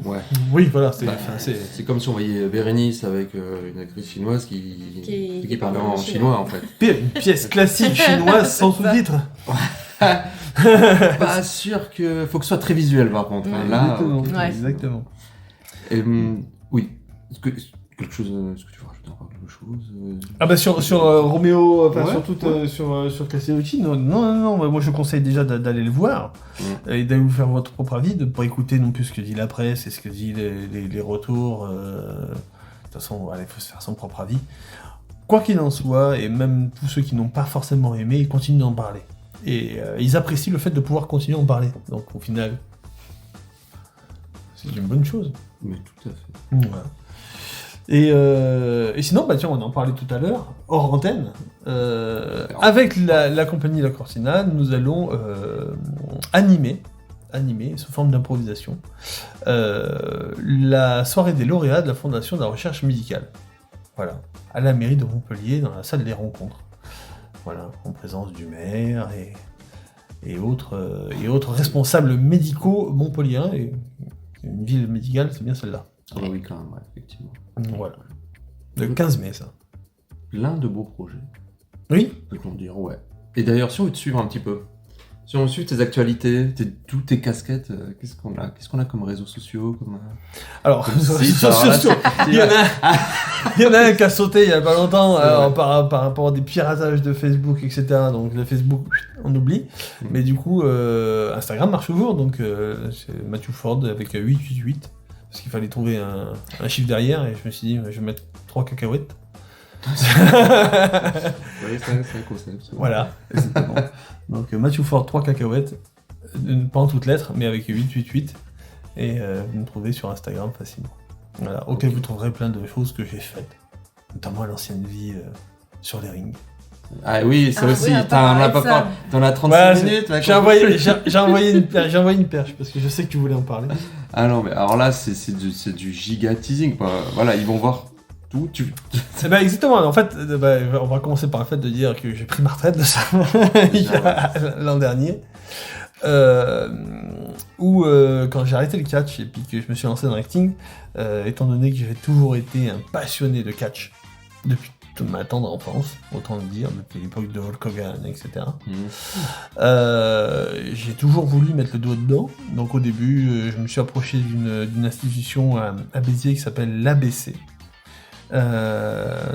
Ouais. Oui, voilà, C'est comme si on voyait Bérénice avec une actrice chinoise qui parlait en chinois en fait. une pièce classique chinoise sans sous-titres. Pas sûr que... Faut que ce soit très visuel par contre. Ouais. Là, Exactement. Et, oui. Est-ce que tu veux rajouter encore quelque chose Ah bah sur Roméo, enfin Ouais, sur toute sur Castellucci, non, moi je conseille déjà d'aller le voir et d'aller vous faire votre propre avis, de ne pas écouter non plus ce que dit la presse et ce que dit les retours. De toute façon, voilà, il faut se faire son propre avis. Quoi qu'il en soit, et même tous ceux qui n'ont pas forcément aimé, ils continuent d'en parler. Et ils apprécient le fait de pouvoir continuer à en parler. Donc au final, c'est une bonne chose. Mais tout à fait. Voilà. Et sinon, tiens, on en parlait tout à l'heure, hors antenne, avec la compagnie La Corsina, nous allons animer, sous forme d'improvisation, la soirée des lauréats de la Fondation de la Recherche Médicale. Voilà, à la mairie de Montpellier, dans la salle des rencontres. Voilà, en présence du maire et autres responsables médicaux montpelliérains. Et une ville médicale, c'est bien celle-là. Ah oui, quand même, ouais, effectivement. Voilà. Le 15 mai, ça. Plein de beaux projets, Oui. peut-on dire, ouais. Et d'ailleurs, si on veut te suivre un petit peu, si on suit tes actualités, toutes tes casquettes, qu'est-ce qu'on a comme réseaux sociaux comme, Alors, comme sur- site, sur- alors là, sur- c'est- il y en a un qui a sauté il y a pas longtemps C'est alors, vrai. par rapport à des piratages de Facebook, etc. Donc le Facebook, on oublie. Mais du coup, Instagram marche toujours. Donc c'est Matthew Ford avec 888. Parce qu'il fallait trouver un chiffre derrière. Et je me suis dit, je vais mettre 3 cacahuètes. Ouais, c'est un concept. ça. Voilà, exactement. Donc Matthew Ford, 3 cacahuètes. Pas en toutes lettres, mais avec 888. Et vous me trouvez sur Instagram facilement. Voilà, auquel vous trouverez plein de choses que j'ai faites. Notamment à l'ancienne vie sur les rings. Ah oui, ça Ah aussi, oui, t'en as pas ça. parlé. T'en as 35 Ouais, minutes. là, J'ai quand- envoyé une perche parce que je sais que tu voulais en parler. Ah non, mais alors là, c'est du giga teasing, quoi. Voilà, ils vont voir tout. Exactement, en fait, on va commencer par le fait de dire que j'ai pris ma retraite de ça l'an dernier. Où quand j'ai arrêté le catch et puis que je me suis lancé dans l'acting, étant donné que j'ai toujours été un passionné de catch depuis toute ma tendre enfance, autant le dire, depuis l'époque de Hulk Hogan, etc. J'ai toujours voulu mettre le doigt dedans. Donc au début, je me suis approché d'une institution à Béziers qui s'appelle l'ABC.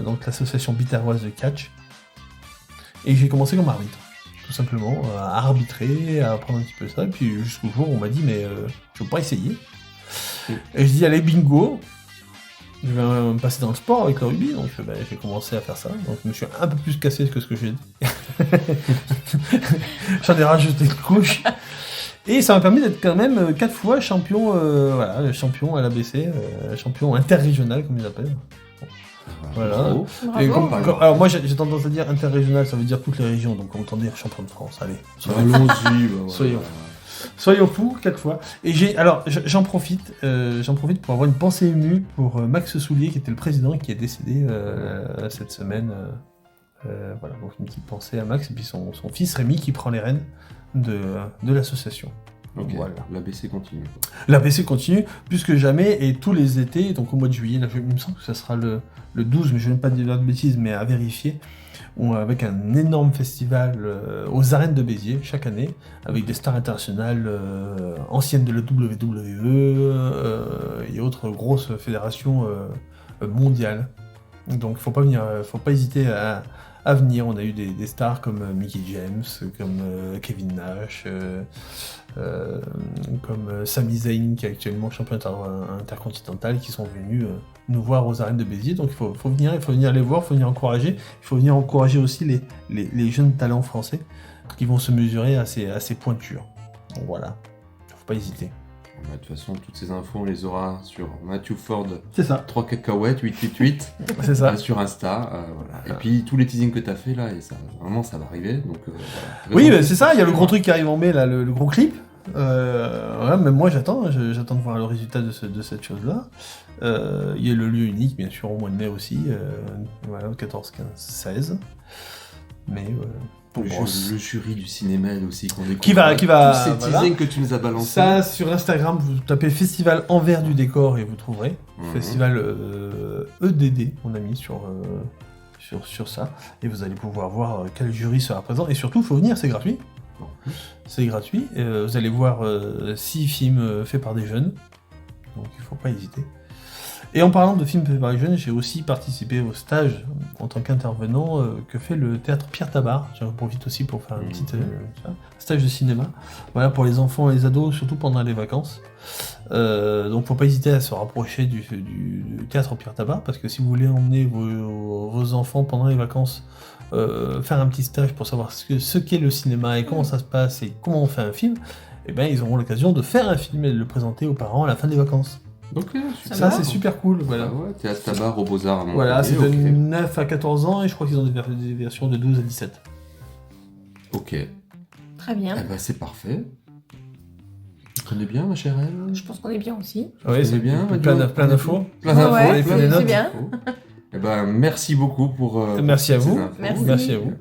Donc l'association biterroise de catch. Et j'ai commencé comme arbitre, tout simplement, à arbitrer, à apprendre un petit peu ça. Et puis jusqu'au jour où on m'a dit, mais je veux pas essayer. Et je dis, allez, bingo, je vais me passer dans le sport avec le rugby, donc j'ai commencé à faire ça. Donc je me suis un peu plus cassé que ce que j'ai dit. J'en ai rajouté une couche. Et ça m'a permis d'être quand même 4 fois champion, champion à l'ABC, champion interrégional comme ils appellent. Voilà. Et alors moi j'ai tendance à dire interrégional, ça veut dire toutes les régions, donc autant dire champion de France. Allez, Allons-y. Soyons fous 4 fois. Et j'en profite pour avoir une pensée émue pour Max Soulier, qui était le président, qui est décédé cette semaine. Voilà, donc une petite pensée à Max et puis son fils Rémi qui prend les rênes de l'association. Ok, voilà. l'ABC continue. L'ABC continue plus que jamais, et tous les étés, donc au mois de juillet, là, il me semble que ça sera le 12, mais je ne vais pas dire de bêtises, mais à vérifier, avec un énorme festival aux arènes de Béziers chaque année, avec des stars internationales anciennes de la WWE et autres grosses fédérations mondiales. Donc faut pas hésiter à venir. On a eu des stars comme Mickey James, comme Kevin Nash, comme Sami Zayn, qui est actuellement champion intercontinental, qui sont venus nous voir aux arènes de Béziers. Donc il faut venir les voir, il faut venir encourager. Il faut venir encourager aussi les jeunes talents français qui vont se mesurer à ces pointures. Donc voilà, faut pas hésiter. De toute façon, toutes ces infos, on les aura sur Matthew Ford. C'est ça. 3 cacahuètes, 888. C'est ça. Sur Insta. Voilà. Et puis tous les teasings que tu as fait là, et ça, vraiment, ça va arriver. Donc, voilà. Oui, c'est ça. Il y a le gros truc qui arrive en mai, là, le gros clip. Même moi, j'attends de voir le résultat de cette chose-là. Il y a le lieu unique, bien sûr, au mois de mai aussi. Voilà, 14, 15, 16. Mais. Le jury du cinéma aussi qu'on découvre. Qui va tous ces teasings que tu nous as balancés. Ça, sur Instagram, vous tapez Festival Envers du décor et vous trouverez. Festival EDD, on a mis sur ça. Et vous allez pouvoir voir quel jury sera présent. Et surtout, il faut venir, c'est gratuit. C'est gratuit. Vous allez voir 6 films faits par des jeunes. Donc il ne faut pas hésiter. Et en parlant de films faits par les jeunes, j'ai aussi participé au stage en tant qu'intervenant que fait le théâtre Pierre Tabar. J'en profite aussi pour faire un petit stage de cinéma. Voilà, pour les enfants et les ados, surtout pendant les vacances. Donc faut pas hésiter à se rapprocher du théâtre Pierre Tabar, parce que si vous voulez emmener vos enfants pendant les vacances faire un petit stage pour savoir ce qu'est le cinéma et comment ça se passe et comment on fait un film, eh ben, ils auront l'occasion de faire un film et de le présenter aux parents à la fin des vacances. Ok, ça c'est super cool, voilà. Ouais, Théâtre Tabar au Beaux-Arts à Montpellier. Voilà, c'est de 9 à 14 ans et je crois qu'ils ont des versions de 12 à 17. Ok. Très bien. Eh ben, c'est parfait. Tu connais bien, ma chère Elle? Je pense qu'on est bien aussi. Oui, c'est bien. Plein d'infos. Plein d'infos. Ouais, plein de notes. c'est bien. Eh ben, merci beaucoup pour. Merci à vous. Merci à vous.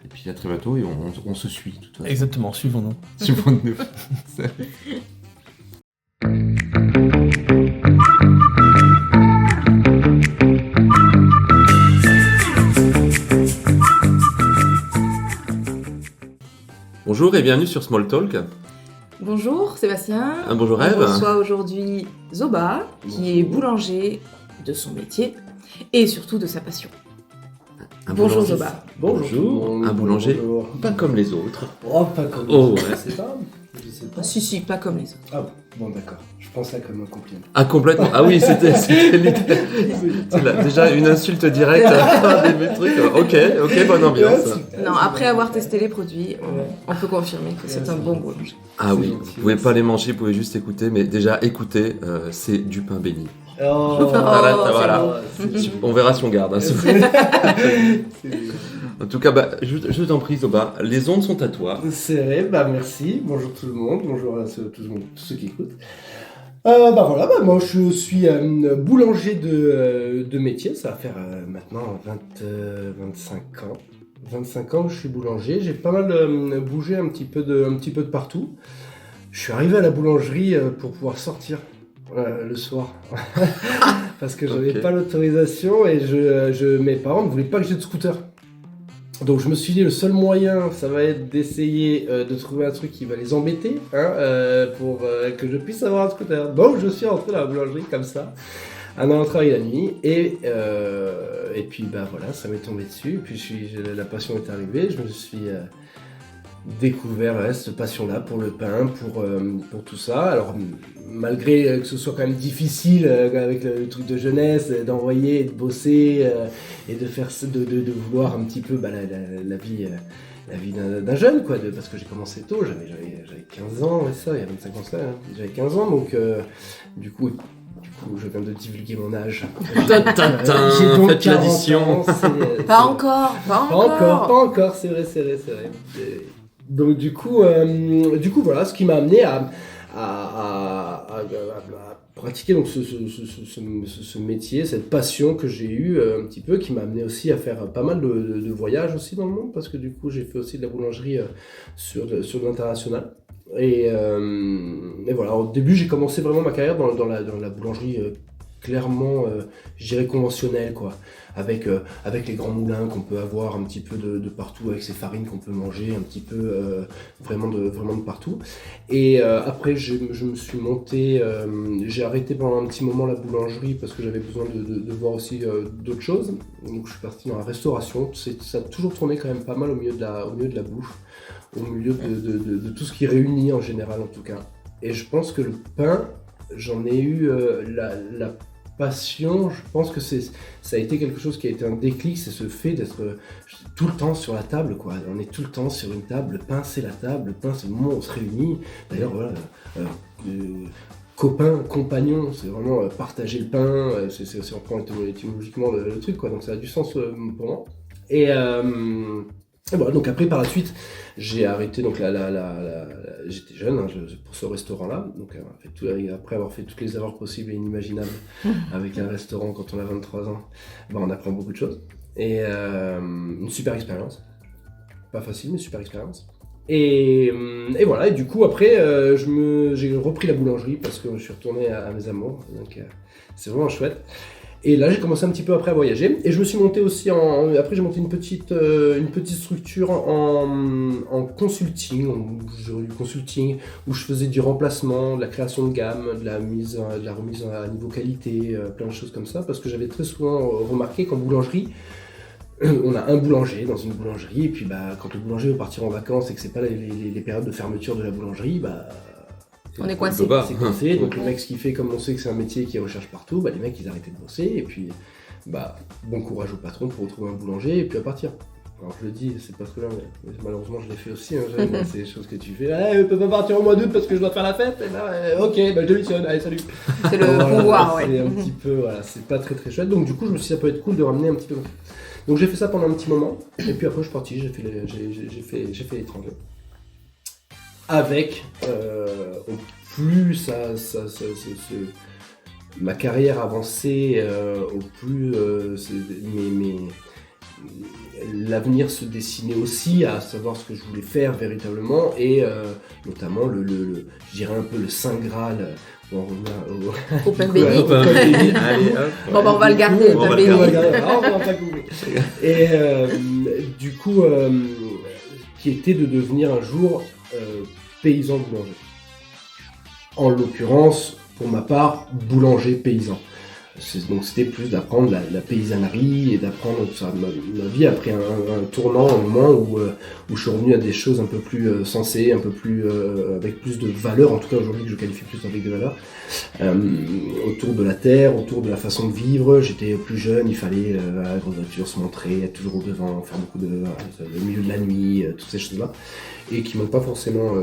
Et puis à très bientôt et on se suit de toute façon. Exactement, suivons-nous. Suivons-nous. Bonjour et bienvenue sur Small Talk. Bonjour Sébastien. Bonjour On Ève. reçoit aujourd'hui Zoba, qui est boulanger de son métier et surtout de sa passion. Bonjour Zoba. Bonjour. Un boulanger Bonjour. pas comme les autres. Oh, pas comme Oh, je ouais. sais pas. Je sais pas. Ah, si, pas comme les autres. Ah bon, d'accord. Je pense ça comme un compliment. Ah, complètement. Ah oui, c'était littéral. C'est là, déjà une insulte directe. Des trucs. Ok, bonne ambiance. Non, après avoir testé les produits, on peut confirmer que c'est un bon boulanger. Ah oui, vous pouvez pas les manger, vous pouvez juste écouter, mais déjà écouter, c'est du pain béni. Oh, Voilà. c'est On verra si on garde. Hein, en tout cas, je t'en prie, Zoba, les ondes sont à toi. C'est vrai, merci. Bonjour tout le monde, bonjour à tous ceux qui écoutent. Voilà, moi je suis boulanger de métier, ça va faire maintenant 25 ans. 25 ans que je suis boulanger, j'ai pas mal bougé un petit peu de partout. Je suis arrivé à la boulangerie pour pouvoir sortir. le soir. Parce que j'avais pas l'autorisation et mes parents ne voulaient pas que j'ai de scooter. Donc je me suis dit, le seul moyen, ça va être d'essayer de trouver un truc qui va les embêter, pour que je puisse avoir un scooter. Donc je suis rentré dans la boulangerie comme ça, en allant travailler la nuit, et puis bah voilà, ça m'est tombé dessus, et puis la passion est arrivée, je me suis découvert cette passion-là pour le pain, pour tout ça. Alors malgré que ce soit quand même difficile avec le truc de jeunesse, d'envoyer, de bosser et de faire de vouloir un petit peu la vie d'un jeune, quoi, parce que j'ai commencé tôt, j'avais 15 ans, et ça, il y a 25 ans, j'avais 15 ans, donc du coup, je viens de divulguer mon âge. J'ai donc faites l'addition. Pas encore. Pas encore, c'est vrai. Donc du coup, voilà, ce qui m'a amené à pratiquer donc ce métier, cette passion que j'ai eue un petit peu, qui m'a amené aussi à faire pas mal de voyages aussi dans le monde, parce que du coup j'ai fait aussi de la boulangerie sur l'international. Et voilà, au début j'ai commencé vraiment ma carrière dans la boulangerie clairement, je dirais conventionnelle, quoi, avec les grands moulins qu'on peut avoir un petit peu de partout, avec ces farines qu'on peut manger un petit peu vraiment de partout. Et après je me suis monté, j'ai arrêté pendant un petit moment la boulangerie parce que j'avais besoin de voir aussi d'autres choses. Donc je suis parti dans la restauration. Ça a toujours tourné quand même pas mal au milieu de la bouffe, au milieu de tout ce qui réunit en général en tout cas. Et je pense que le pain, j'en ai eu la passion. Je pense que ça a été quelque chose qui a été un déclic, c'est ce fait d'être tout le temps sur la table, quoi. On est tout le temps sur une table, le pain c'est la table, le pain c'est le moment où on se réunit. D'ailleurs voilà, copain, compagnon, c'est vraiment partager le pain, c'est on prend étymologiquement le truc, quoi, donc ça a du sens pour moi. Et voilà, donc après par la suite j'ai arrêté, donc j'étais jeune pour ce restaurant là, donc après avoir fait toutes les erreurs possibles et inimaginables avec un restaurant quand on a 23 ans, on apprend beaucoup de choses, et une super expérience, pas facile mais super expérience. Et voilà, et du coup après j'ai repris la boulangerie parce que je suis retourné à mes amours, donc c'est vraiment chouette. Et là, j'ai commencé un petit peu après à voyager. Et je me suis monté aussi après, j'ai monté une petite structure en consulting, où je faisais du remplacement, de la création de gamme, de la remise à niveau qualité, plein de choses comme ça. Parce que j'avais très souvent remarqué qu'en boulangerie, on a un boulanger dans une boulangerie. Et puis, quand le boulanger veut partir en vacances et que c'est pas les périodes de fermeture de la boulangerie, on est coincé. C'est coincé, donc le mec, ce qu'il fait, comme on sait que c'est un métier qui recherche partout, les mecs ils arrêtaient de bosser, et puis bon courage au patron pour retrouver un boulanger et puis à partir. Alors je le dis, c'est pas très bien, mais malheureusement je l'ai fait aussi, c'est des choses que tu fais, je peux pas partir au mois d'août parce que je dois faire la fête, et ok, je démissionne, allez salut. C'est le pouvoir, ouais. C'est un petit peu, voilà, c'est pas très très chouette, donc du coup je me suis dit ça peut être cool de ramener un petit peu. Donc j'ai fait ça pendant un petit moment, et puis après je suis parti, j'ai fait l'étranger. Avec, au plus ma carrière avançait, au plus l'avenir se dessinait aussi, à savoir ce que je voulais faire véritablement, et notamment je dirais un peu le Saint Graal. Pour en revenir au pain béni. Allez, hop. Bon, on va le garder, le pain béni. On va pas couper. Et du coup, qui était de devenir un jour paysan boulanger. En l'occurrence, pour ma part, boulanger paysan. Donc c'était plus d'apprendre la paysannerie et d'apprendre ma vie après un tournant, un moment où je suis revenu à des choses un peu plus sensées, un peu plus avec plus de valeur, en tout cas aujourd'hui que je qualifie plus avec de valeur, autour de la terre, autour de la façon de vivre. J'étais plus jeune, il fallait la grande voiture, se montrer, être toujours au devant, faire beaucoup le milieu de la nuit, toutes ces choses-là, et qui m'ont pas forcément,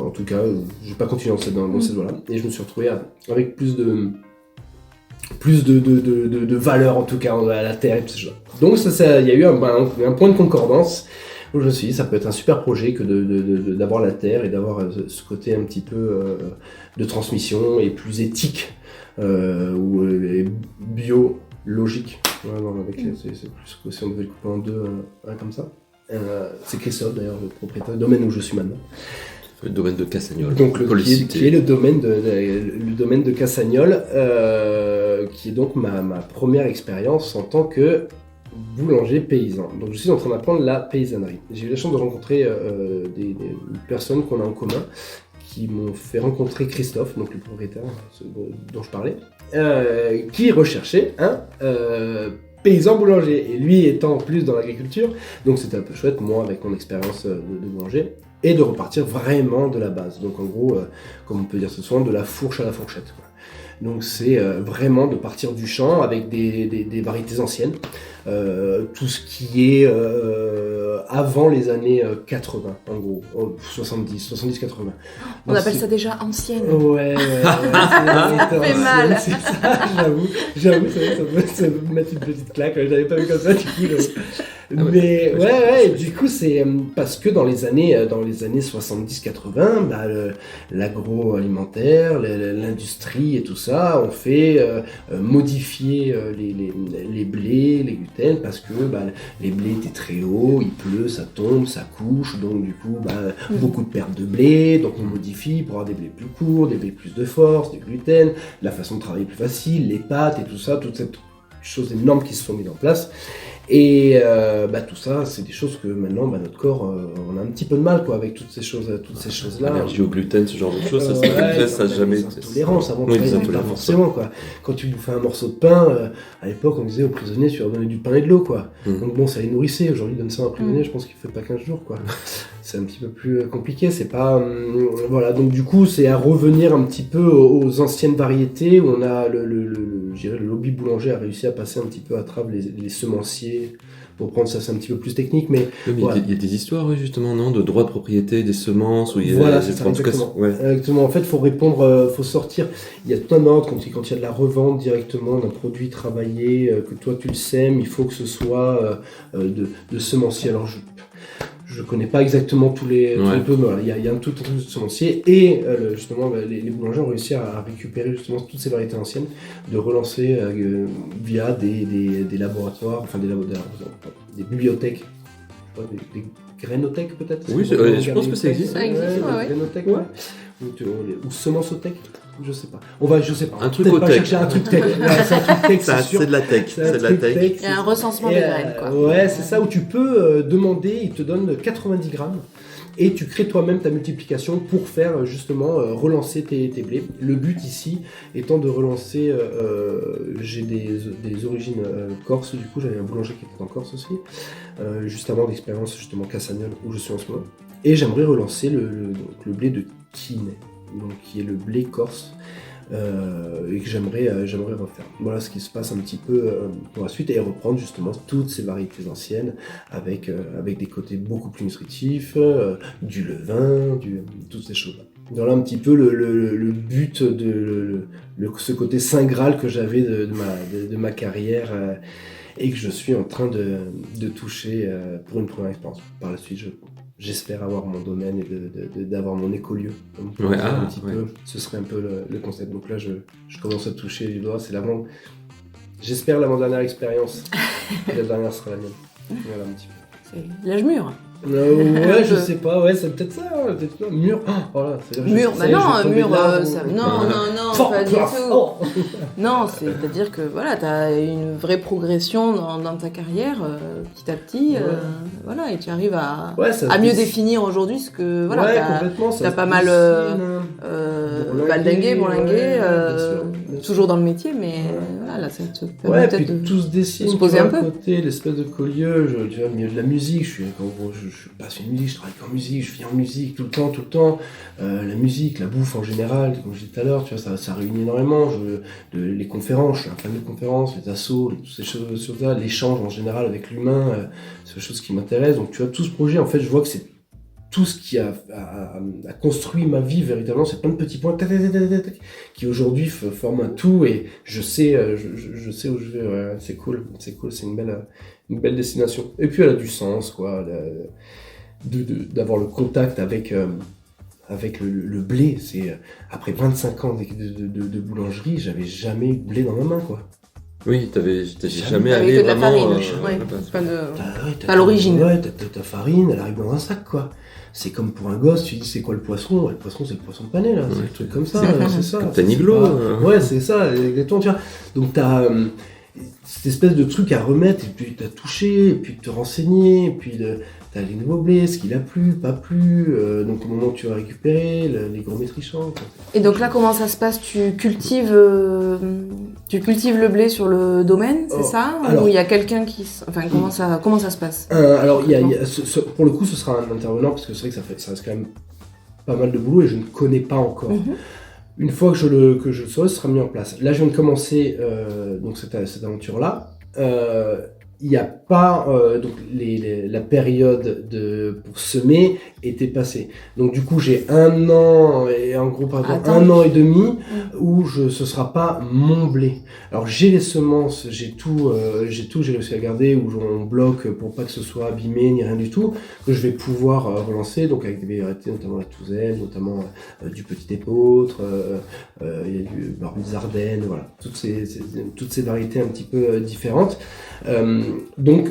en tout cas, j'ai pas continué dans cette voie-là, et je me suis retrouvé avec plus de valeur, en tout cas à la terre et tout ça. Donc il y a eu un point de concordance où je me suis dit ça peut être un super projet que d'avoir la terre et d'avoir ce côté un petit peu de transmission et plus éthique ou biologique. C'est plus que si on devait le couper en deux, comme ça. C'est Christophe d'ailleurs, le propriétaire du domaine où je suis maintenant. Le domaine de Cassagnol. Donc qui est le domaine de Cassagnol, qui est donc ma première expérience en tant que boulanger paysan. Donc je suis en train d'apprendre la paysannerie. J'ai eu la chance de rencontrer des personnes qu'on a en commun, qui m'ont fait rencontrer Christophe, donc le propriétaire dont je parlais, qui recherchait un paysan boulanger. Et lui étant en plus dans l'agriculture, donc c'était un peu chouette, moi avec mon expérience de boulanger, et de repartir vraiment de la base. Donc en gros, comme on peut dire ce soir, de la fourche à la fourchette, quoi. Donc c'est vraiment de partir du champ avec des variétés anciennes, tout ce qui est avant les années 80, en gros, 70-80. On appelle ça déjà ancienne. Ouais, Ça fait mal. C'est ça, j'avoue, ça peut mettre une petite claque, j'avais pas vu comme ça du coup. Mais ouais, du coup c'est parce que dans les années 70-80, bah, l'agroalimentaire, l'industrie et tout ça ont fait modifier les blés, les gluten, parce que bah, les blés étaient très hauts, il pleut, ça tombe, ça couche, donc du coup beaucoup de pertes de blé, donc on modifie pour avoir des blés plus courts, des blés plus de force, du gluten, la façon de travailler plus facile, les pâtes et tout ça, toutes ces choses énormes qui se sont mises en place. Et tout ça, c'est des choses que maintenant, notre corps, on a un petit peu de mal, quoi, avec toutes ces choses-là. Allergie au gluten, ce genre de choses, ça n'a jamais été. Intolérance, avant pas forcément, quoi. Quand tu bouffais un morceau de pain, à l'époque, on disait aux prisonniers, tu leur donnais du pain et de l'eau, quoi. Donc bon, ça les nourrissait. Aujourd'hui, donne ça à un prisonnier, je pense qu'il fait pas 15 jours, quoi. C'est un petit peu plus compliqué, c'est pas... voilà, donc du coup, c'est à revenir un petit peu aux anciennes variétés, où on a je dirais, le lobby boulanger a réussi à passer un petit peu à travers les semenciers, pour prendre ça, c'est un petit peu plus technique, mais... Il y a des histoires, oui, justement, non, de droits de propriété, des semences, où il y a... Voilà, c'est ça, exactement. Exactement. En fait, il faut répondre, faut sortir, il y a tout un ordre, quand il y a de la revente directement d'un produit travaillé, que toi tu le sèmes, il faut que ce soit de semencier. Alors, je connais pas exactement tous les peu, mais voilà, il y a un tout de semencier, et justement les boulangers ont réussi à récupérer justement toutes ces variétés anciennes, de relancer via des laboratoires, enfin des bibliothèques, je crois, des grainothèques peut-être. Oui, je pense que ça existe. Ça existe, ouais. Grainothèques, ou semençothèques, je sais pas. Je sais pas. Un truc au tech. Chercher un truc tech. C'est un truc tech, c'est sûr. C'est de la tech. C'est de la tech. Il y a un recensement des graines, quoi. Ouais, c'est ça, où tu peux demander, ils te donnent 90 grammes. Et tu crées toi-même ta multiplication pour faire justement relancer tes blés. Le but ici étant de relancer, j'ai des origines corse, du coup j'avais un boulanger qui était en Corse aussi, juste avant l'expérience justement Cassagnol où je suis en ce moment. Et j'aimerais relancer le blé de Quinet, donc qui est le blé corse. Et que j'aimerais refaire. Voilà ce qui se passe un petit peu pour la suite, et reprendre justement toutes ces variétés anciennes avec des côtés beaucoup plus nutritifs, du levain, toutes ces choses-là. Voilà un petit peu le but de ce côté saint graal que j'avais de ma carrière et que je suis en train de toucher pour une première expérience. Par la suite, j'espère avoir mon domaine et d'avoir mon écolieu. Peu. Ce serait un peu le concept. Donc là, je commence à toucher les doigts. J'espère l'avant-dernière expérience. La dernière sera la mienne. Voilà un petit peu. C'est l'âge mûr. Ouais, je sais pas, c'est peut-être ça, mûr. Mûr, mûr, non, pas du tout. Non, c'est-à-dire que voilà, t'as une vraie progression dans ta carrière, petit à petit, voilà, et tu arrives à mieux définir aujourd'hui ce que, voilà, t'as pas mal bourlingué, toujours dans le métier, mais voilà, là, ça te permet peut-être de tout se dessine, se poser un peu. Côté, l'espèce de collier, tu vois, au milieu de la musique, je passe une musique, je travaille en musique, je vis en musique tout le temps. La musique, la bouffe en général, comme je disais tout à l'heure, tu vois, ça réunit énormément. Les conférences, je suis un fan de conférences, les assos, toutes ces choses-là, l'échange en général avec l'humain, c'est des choses qui m'intéressent. Donc tu vois, tout ce projet, en fait, je vois que c'est tout ce qui a construit ma vie véritablement, c'est plein de petits points qui aujourd'hui forment un tout, et je sais où je vais. Ouais, c'est cool, c'est une belle destination. Et puis elle a du sens, quoi, d'avoir le contact avec le blé. C'est après 25 ans de boulangerie, j'avais jamais eu de blé dans ma main, quoi. Oui, t'avais jamais Avec allé que de la vraiment... farine, pas l'origine. Ouais, ta farine, elle arrive dans un sac, quoi. C'est comme pour un gosse, tu dis c'est quoi le poisson? Le poisson, c'est le poisson pané, là. C'est un truc comme ça, c'est ça. Comme ta Niglo. Ouais, c'est ça, exactement, tu vois. Donc t'as cette espèce de truc à remettre, et puis t'as touché, et puis te renseigner, et puis t'as les nouveaux blés, ce qu'il a plu, pas plu, donc au moment où tu vas récupérer, les gros maîtrichants. Et donc là, comment ça se passe? Tu cultives le blé sur le domaine, c'est ça? Alors, ou il y a quelqu'un qui... Enfin, comment ça se passe? Alors, pour le coup, ce sera un intervenant, parce que c'est vrai que ça reste quand même pas mal de boulot, et je ne connais pas encore. Une fois que je le saurai, ce sera mis en place. Là, je viens de commencer donc cette aventure-là. Il n'y a pas donc la période pour semer était passée. Donc du coup j'ai 1 an et en gros pardon 1 an et demi où ce sera pas mon blé. Alors j'ai les semences, j'ai réussi à garder où on bloque pour pas que ce soit abîmé ni rien du tout, que je vais pouvoir relancer donc avec des variétés notamment la Touzelle, notamment du petit épeautre, il y a du barbu des Ardennes, voilà toutes ces variétés un petit peu différentes. Donc,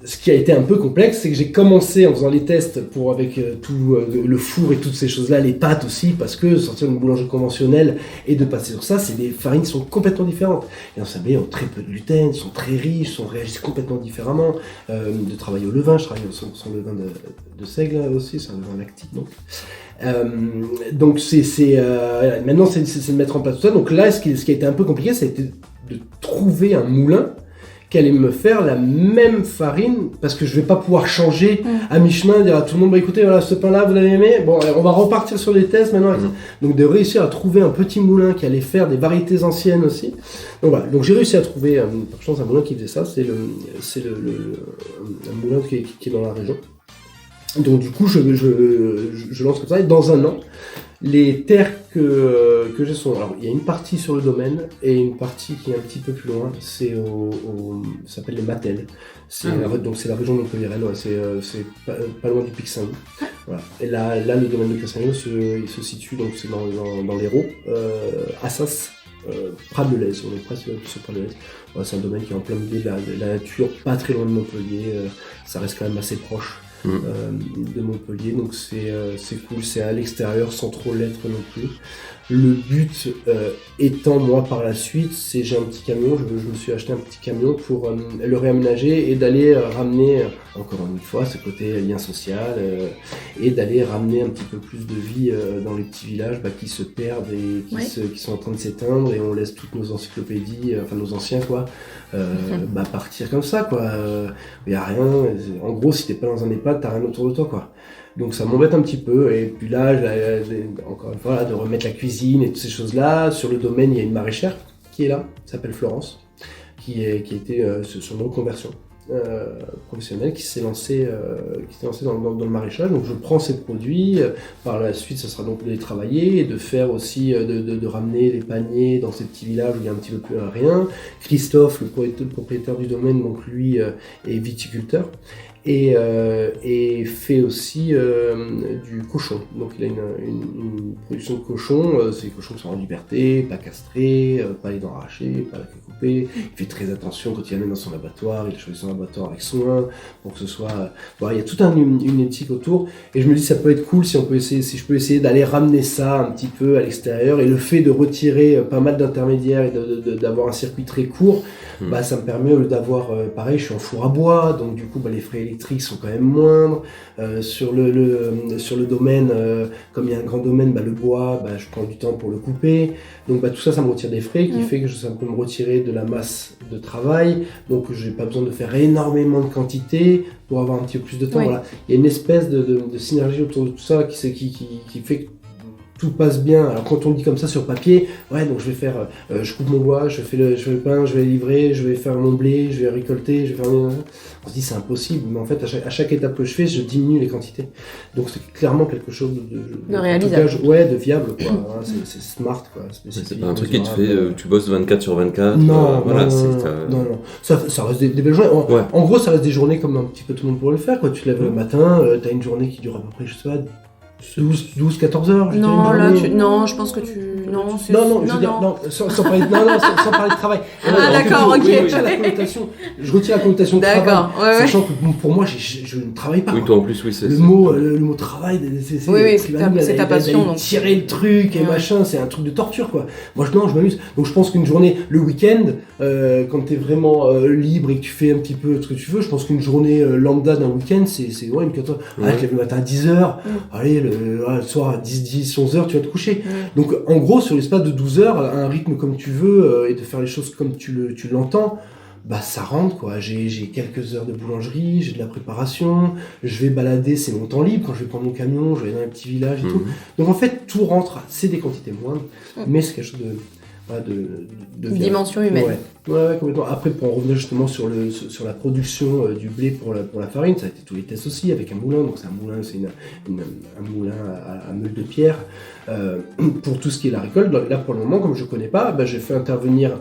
ce qui a été un peu complexe, c'est que j'ai commencé en faisant les tests avec tout le four et toutes ces choses-là, les pâtes aussi, parce que sortir d'une boulangerie conventionnelle et de passer sur ça, c'est des farines qui sont complètement différentes. Les ensablés ont très peu de gluten, sont très riches, réagissent complètement différemment. De travailler au levain, je travaille sur levain de seigle aussi, c'est un levain lactique donc. Donc maintenant c'est de mettre en place tout ça. Donc là, ce qui a été un peu compliqué, ça a été de trouver un moulin qui allait me faire la même farine, parce que je vais pas pouvoir changer à mi-chemin, dire à tout le monde, bah écoutez, voilà, ce pain-là, vous l'avez aimé, bon, on va repartir sur les tests maintenant. Donc de réussir à trouver un petit moulin qui allait faire des variétés anciennes aussi. Donc voilà, donc j'ai réussi à trouver, par chance, un moulin qui faisait ça, c'est un moulin qui est dans la région. Donc du coup, je lance comme ça, et dans 1 an, les terres que j'ai sont... Alors, il y a une partie sur le domaine et une partie qui est un petit peu plus loin. C'est ça s'appelle les Matelles. Donc, c'est la région de Montpellier. Ouais, c'est pas loin du Pic Saint-Loup. Voilà. Et là, le domaine de Cassagneux, il se situe, donc c'est dans l'Hérault, Assas, Prades-de-Lez. On est presque sur Prades-de-Lez. Ouais, c'est un domaine qui est en plein milieu de la nature, pas très loin de Montpellier. Ça reste quand même assez proche. De Montpellier, donc c'est cool, c'est à l'extérieur sans trop l'être non plus. Le but étant, moi par la suite, c'est j'ai un petit camion, je me suis acheté un petit camion pour le réaménager et d'aller ramener, encore une fois, ce côté lien social, et d'aller ramener un petit peu plus de vie dans les petits villages qui se perdent et qui sont en train de s'éteindre, et on laisse toutes nos encyclopédies, enfin nos anciens quoi, partir comme ça quoi. Il y a rien, en gros si t'es pas dans un EHPAD, t'as rien autour de toi quoi. Donc ça m'embête un petit peu, et puis là, encore une fois, de remettre la cuisine et toutes ces choses-là. Sur le domaine, il y a une maraîchère qui est là, qui s'appelle Florence, qui a été sur une reconversion professionnelle, qui s'est lancée dans le maraîchage. Donc je prends ces produits, par la suite ça sera donc de les travailler et de faire aussi, de ramener les paniers dans ces petits villages où il y a un petit peu plus rien. Christophe, le propriétaire du domaine, donc lui est viticulteur. Et fait aussi du cochon. Donc il a une production de cochon, c'est des cochons qui sont en liberté, pas castrés, pas les dents arrachées, pas la queue coupée. Il fait très attention quand il amène dans son abattoir, il choisit son abattoir avec soin pour que ce soit... il y a toute une éthique autour, et je me dis ça peut être cool si je peux essayer d'aller ramener ça un petit peu à l'extérieur, et le fait de retirer pas mal d'intermédiaires et d'avoir un circuit très court, ça me permet d'avoir, pareil, je suis en four à bois, donc du coup les frais électriques sont quand même moindres. Sur le domaine, comme il y a un grand domaine, le bois, je prends du temps pour le couper. Donc tout ça me retire des frais, qui fait que ça peut me retirer de la masse de travail. Donc je n'ai pas besoin de faire énormément de quantité pour avoir un petit peu plus de temps. Ouais. Voilà. Il y a une espèce de synergie autour de tout ça qui fait que tout passe bien. Alors quand on dit comme ça sur papier, donc je vais faire, je coupe mon bois, je fais le pain, je vais livrer, je vais faire mon blé, je vais récolter, je vais faire... On se dit c'est impossible, mais en fait à chaque étape que je fais, je diminue les quantités. Donc c'est clairement quelque chose de réalisable. De viable quoi. C'est smart quoi. C'est pas un truc qui te fait, tu bosses 24/24. Non, non. Ça reste des belles journées. En gros, ça reste des journées comme un petit peu tout le monde pourrait le faire quoi. Tu te lèves le matin, t'as une journée qui dure à peu près, je sais pas, 12-14 heures. Non, là, non, je pense que tu... Non, c'est... Non, je veux dire, non, sans parler de travail. D'accord, ok. Je retire la connotation de travail, sachant que pour moi, je ne travaille pas. Oui, toi en plus, oui, c'est... Le mot travail, c'est ta passion. Donc. Tirer le truc et machin, c'est un truc de torture, quoi. Moi, je m'amuse. Donc, je pense qu'une journée, le week-end, quand t'es vraiment libre et que tu fais un petit peu ce que tu veux, je pense qu'une journée lambda d'un week-end, c'est une quête. Tu lèves le matin à 10h, allez, le soir à 10, 11h, tu vas te coucher. Donc, en gros, sur l'espace de 12 heures, un rythme comme tu veux et de faire les choses comme tu l'entends, bah ça rentre quoi. J'ai quelques heures de boulangerie, j'ai de la préparation, je vais balader, c'est mon temps libre quand je vais prendre mon camion, je vais dans un petit village et tout. Donc en fait tout rentre, c'est des quantités moindres, mais c'est quelque chose de dimension humaine. Ouais, complètement. Après pour en revenir justement sur la production du blé pour la farine, ça a été tous les tests aussi avec un moulin. Donc c'est un moulin, c'est un moulin à meule de pierre pour tout ce qui est la récolte. Là pour le moment comme je connais pas, j'ai fait intervenir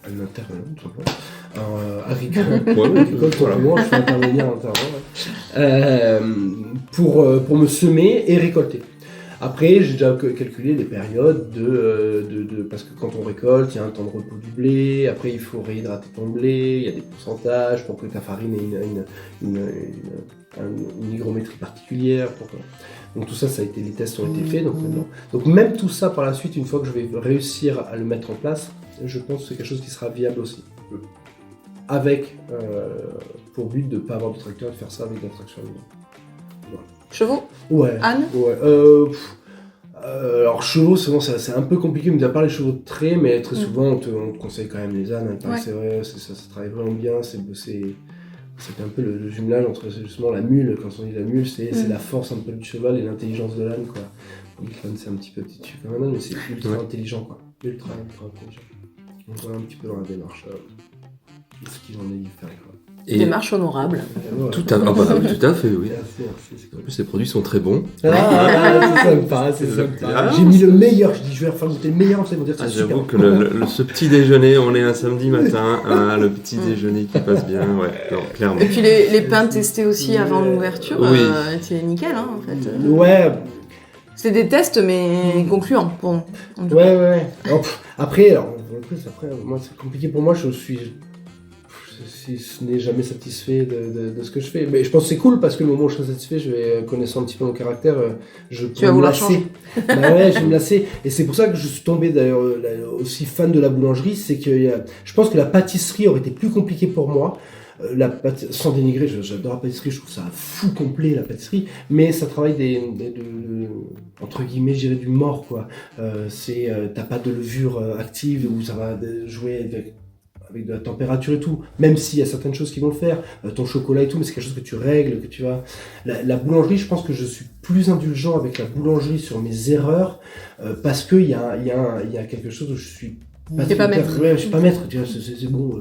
un intervenant, tout simplement. Agricole, probablement, je fais intervenir un intervenant pour me semer et récolter. Après, j'ai déjà calculé des périodes parce que quand on récolte, il y a un temps de repos du blé, après il faut réhydrater ton blé, il y a des pourcentages pour que ta farine ait une hygrométrie particulière. Donc tout ça, les tests ont été faits. Donc même tout ça par la suite, une fois que je vais réussir à le mettre en place, je pense que c'est quelque chose qui sera viable aussi. Avec pour but de ne pas avoir de tracteur et de faire ça avec de la traction à voilà. Chevaux ? Ouais. Âne ? Ouais. Alors chevaux, souvent c'est un peu compliqué, mais pas les chevaux de trait, mais très souvent on te conseille quand même les ânes. C'est vrai, ça travaille vraiment bien. C'est un peu le jumelage entre justement la mule. Quand on dit la mule, c'est la force un peu du cheval et l'intelligence de l'âne, quoi. L'âne c'est un petit peu petit comme un âne, mais c'est ultra intelligent, quoi. Ultra intelligent. Donc voilà un petit peu dans la démarche de ce qu'ils en ont dit faire, quoi. Et démarche honorable. Tout à fait, oui. Merci. En plus, ces produits sont très bons. C'est sympa. J'ai mis le meilleur. Je dis, je vais faire goûter le meilleur. Ça veut dire que c'est super. J'avoue que ce petit déjeuner, on est un samedi matin, le petit déjeuner qui passe bien, clairement. Et puis les pains testés aussi avant l'ouverture, c'est nickel, en fait. Ouais. C'est des tests, mais concluants. Bon, ouais. Après, moi, c'est compliqué pour moi. Si ce n'est jamais satisfait de ce que je fais. Mais je pense que c'est cool parce que le moment où je serai satisfait, je vais connaissant un petit peu mon caractère, je peux me lasser. Je vais me lasser. Et c'est pour ça que je suis tombé d'ailleurs aussi fan de la boulangerie, c'est que je pense que la pâtisserie aurait été plus compliquée pour moi. Sans dénigrer, j'adore la pâtisserie, je trouve ça fou complet la pâtisserie, mais ça travaille entre guillemets, je dirais du mort, quoi. T'as pas de levure active où ça va jouer avec de la température et tout, même s'il y a certaines choses qui vont le faire, ton chocolat et tout, mais c'est quelque chose que tu règles, que tu vas... La boulangerie, je pense que je suis plus indulgent avec la boulangerie sur mes erreurs, parce qu'il y a quelque chose où je suis... pas maître. Ouais, je suis pas maître, c'est bon,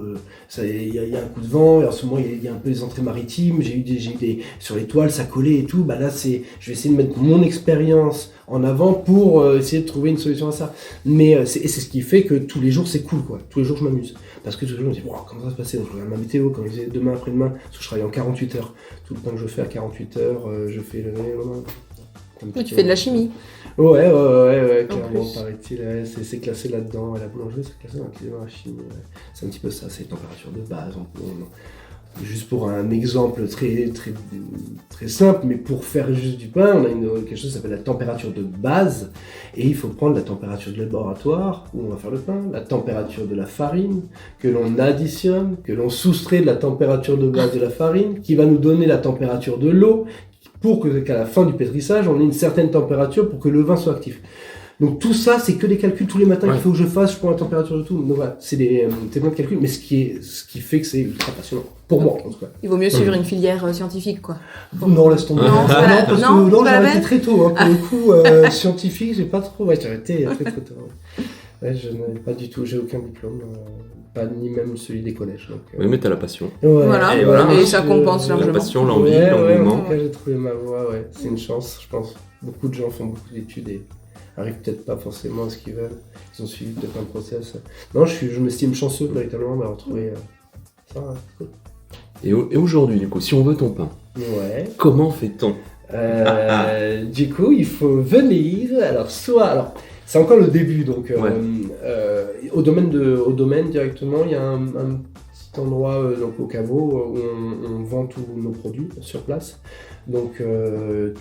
il y a un coup de vent, et en ce moment il y a un peu des entrées maritimes, j'ai eu des sur les toiles, ça collait et tout, là je vais essayer de mettre mon expérience en avant pour essayer de trouver une solution à ça. Mais c'est ce qui fait que tous les jours c'est cool, quoi. Tous les jours je m'amuse. Parce que tous les jours je me dis, comment ça va se passer? Donc je regarde ma météo, quand je disais demain, après-demain, parce que je travaille en 48 heures. Tout le temps que je fais à 48 heures, je fais tu fais de la chimie. Ouais, clairement, paraît-il. C'est classé là-dedans. La boulangerie, c'est classé dans la chimie. Ouais. C'est un petit peu ça, c'est température de base. Juste pour un exemple très, très, très simple, mais pour faire juste du pain, on a quelque chose qui s'appelle la température de base. Et il faut prendre la température de laboratoire où on va faire le pain, la température de la farine, que l'on additionne, que l'on soustrait de la température de base de la farine, qui va nous donner la température de l'eau, pour qu'à la fin du pétrissage, on ait une certaine température pour que le vin soit actif. Donc tout ça, c'est que des calculs tous les matins qu'il faut que je fasse, je prends la température de tout. Donc voilà, c'est plein de calculs, mais ce qui fait que c'est ultra passionnant. Pour moi, en tout cas. Il vaut mieux suivre une filière scientifique, quoi. Non, laisse tomber. J'ai arrêté très tôt. Pour le coup, scientifique, j'ai pas trop... Ouais, j'ai arrêté très tôt. Ouais, je n'ai pas du tout, j'ai aucun diplôme. Pas ni même celui des collèges. Donc, oui, mais t'as la passion. Ouais. Et ça compense largement. La passion, l'envie, l'engouement. En tout cas, j'ai trouvé ma voie, c'est une chance, je pense. Beaucoup de gens font beaucoup d'études et arrivent peut-être pas forcément à ce qu'ils veulent. Ils ont suivi peut-être un process. Non, je m'estime chanceux véritablement d'avoir trouvé ça. Cool. Et aujourd'hui, du coup, si on veut ton pain, comment fait-on? Du coup, il faut venir. Alors, c'est encore le début, donc au domaine directement, il y a un petit endroit donc au caveau où on vend tous nos produits sur place. Donc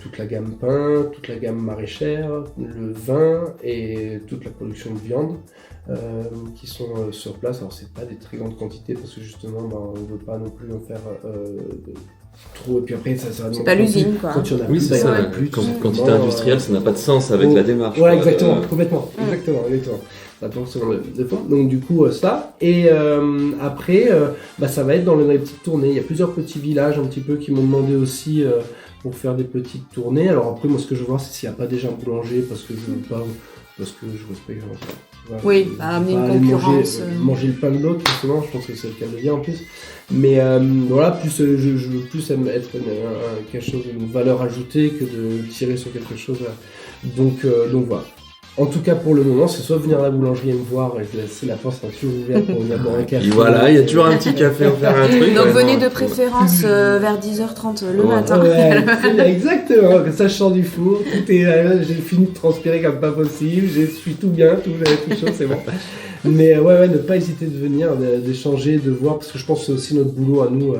toute la gamme pain, toute la gamme maraîchère, le vin et toute la production de viande qui sont sur place. Alors c'est pas des très grandes quantités parce que justement on ne veut pas non plus en faire trop, et puis après ça c'est pas l'usine quoi. Oui c'est ça, quantité industrielle ça n'a pas de sens avec la démarche. Ouais exactement, complètement, exactement. Donc du coup ça, et après ça va être dans les petites tournées. Il y a plusieurs petits villages un petit peu qui m'ont demandé aussi pour faire des petites tournées. Alors après moi ce que je veux voir c'est s'il n'y a pas déjà un boulanger parce que je veux pas, parce que je respecte oui, amener une concurrence. Manger le pain de l'autre, justement, je pense que c'est le cas de le dire en plus. Mais voilà, je veux plus être quelque chose, une valeur ajoutée que de tirer sur quelque chose. Donc voilà. En tout cas, pour le moment, c'est soit venir à la boulangerie et me voir et laisser la porte toujours ouverte pour venir boire un café. Et voilà, il y a toujours un petit café à faire un truc. Donc venez de préférence vers 10h30 le matin. Ouais, exactement, ça je sors du four, j'ai fini de transpirer comme pas possible, je suis tout bien, tout chaud, c'est bon. Mais ne pas hésiter de venir, d'échanger, de voir, parce que je pense que c'est aussi notre boulot à nous,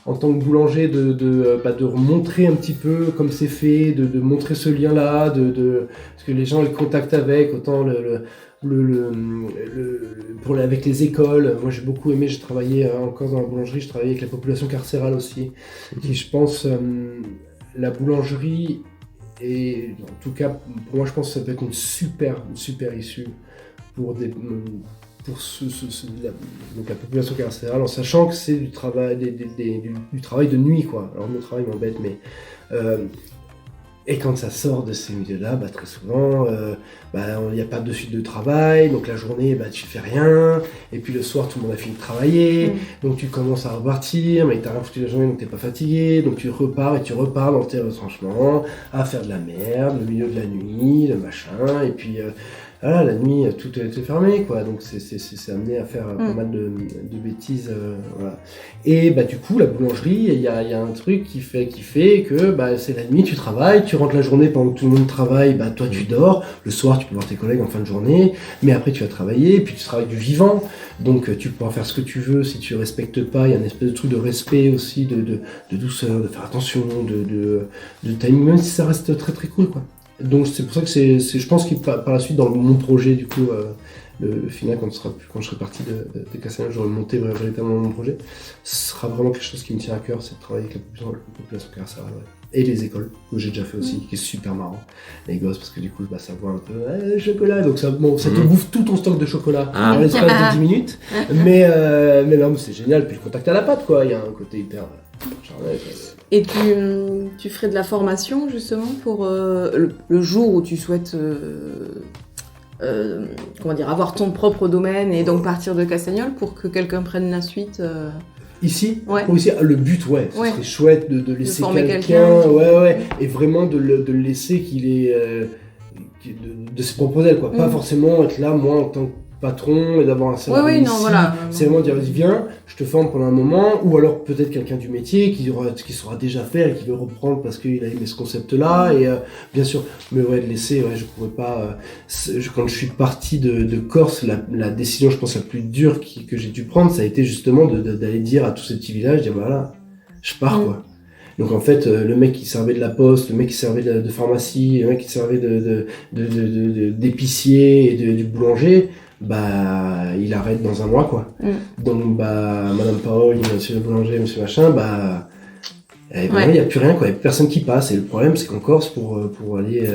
en tant que boulanger, de montrer un petit peu comme c'est fait, de montrer ce lien-là, parce que les gens les contactent avec, autant avec les écoles. Moi j'ai beaucoup aimé, j'ai travaillé encore dans la boulangerie, je travaillais avec la population carcérale aussi, qui je pense, la boulangerie, et en tout cas pour moi je pense que ça peut être une super issue pour donc la population carcérale, en sachant que c'est du travail, du travail de nuit, quoi. Alors mon travail m'embête, mais et quand ça sort de ces milieux-là, très souvent, il n'y a pas de suite de travail, donc la journée, tu fais rien, et puis le soir, tout le monde a fini de travailler, donc tu commences à repartir, mais t'as rien foutu la journée, donc t'es pas fatigué, donc tu repars dans tes retranchements, à faire de la merde, le milieu de la nuit, le machin, et puis voilà, la nuit, tout est fermé, quoi. Donc c'est amené à faire pas mal de bêtises, voilà. Et du coup, la boulangerie, il y a un truc qui fait que c'est la nuit, tu travailles, tu rentres la journée pendant que tout le monde travaille, toi tu dors, le soir tu peux voir tes collègues en fin de journée, mais après tu vas travailler, puis tu travailles du vivant, donc tu pourras faire ce que tu veux si tu respectes pas. Il y a une espèce de truc de respect aussi, de douceur, de faire attention, de timing, même si ça reste très très cool, quoi. Donc c'est pour ça que je pense que par la suite dans mon projet du coup le final quand je serai parti de Castellane, j'aurai monté véritablement mon projet. Ce sera vraiment quelque chose qui me tient à cœur, c'est de travailler avec la population carcérale, et les écoles que j'ai déjà fait aussi, qui est super marrant, les gosses, parce que du coup ça voit un peu chocolat, donc ça te bouffe tout ton stock de chocolat en l'espace de 10 minutes, mais non, mais c'est génial, puis le contact à la pâte, quoi, il y a un côté hyper charnel. Et tu ferais de la formation justement pour le jour où tu souhaites avoir ton propre domaine et donc partir de Castagnols pour que quelqu'un prenne la suite Ici, ouais. Ici, le but, ce serait chouette de laisser quelqu'un, et vraiment de le laisser qu'il ait de ses propres ailes, quoi. Pas forcément être là, moi, en tant que patron, et d'avoir un salarié ici. Voilà. C'est vraiment dire, viens, je te forme pendant un moment, ou alors peut-être quelqu'un du métier qui saura déjà faire et qui veut reprendre parce qu'il a aimé ce concept-là, et bien sûr, mais de laisser, je pourrais pas, quand je suis parti de Corse, la décision, je pense, la plus dure que j'ai dû prendre, ça a été justement d'aller dire à tous ces petits villages, dire voilà, je pars, quoi. Donc en fait, le mec qui servait de la poste, le mec qui servait de pharmacie, le mec qui servait d'épicier et du boulanger, il arrête dans un mois, quoi. Donc Madame Paul, Monsieur le boulanger, Monsieur machin, il n'y a plus rien, quoi. Il n'y a plus personne qui passe. Et le problème, c'est qu'en Corse, pour aller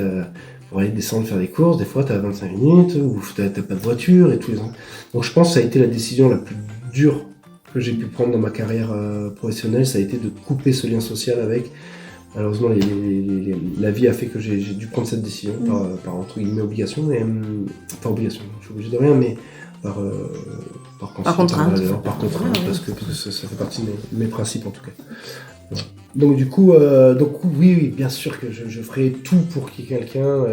descendre faire des courses, des fois t'as 25 minutes, ou t'as pas de voiture et tout. Donc je pense que ça a été la décision la plus dure que j'ai pu prendre dans ma carrière professionnelle, ça a été de couper ce lien social avec. Malheureusement, la vie a fait que j'ai dû prendre cette décision par entre guillemets obligation, mais pas obligation, je suis obligé de rien, mais par contrainte, parce que ça fait partie de mes principes en tout cas. Voilà. Donc du coup, oui, bien sûr que je ferai tout pour qu'il y ait quelqu'un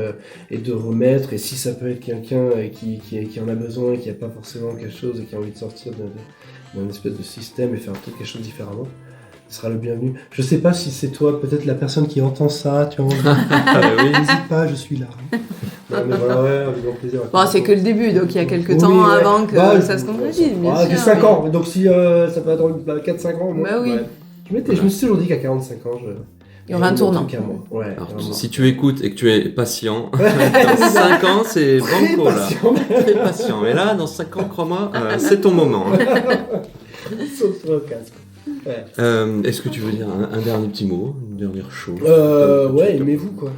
et de remettre, et si ça peut être quelqu'un qui en a besoin et qui n'a pas forcément quelque chose et qui a envie de sortir d'un espèce de système et faire quelque chose différemment, tu seras le bienvenu. Je sais pas si c'est toi, peut-être la personne qui entend ça, tu vois. Oui. N'hésite pas, je suis là. Non, mais voilà, ouais, avec grand plaisir. Bon, c'est que le début, donc il y a quelques temps avant que ça se concrétise. J'ai 5 ans, donc si ça peut attendre 4-5 ans, moi. Bah oui. Ouais. Je me suis toujours dit qu'à 45 ans, il y aura un tournant. Ouais, alors, si tu écoutes et que tu es patient, dans 5 ans, c'est banco là. Très patient. Mais là, dans 5 ans, crois-moi, c'est ton moment. Sauf sur le casque. Ouais. Est-ce que tu veux dire un dernier petit mot, une dernière chose Ouais, aimez-vous quoi.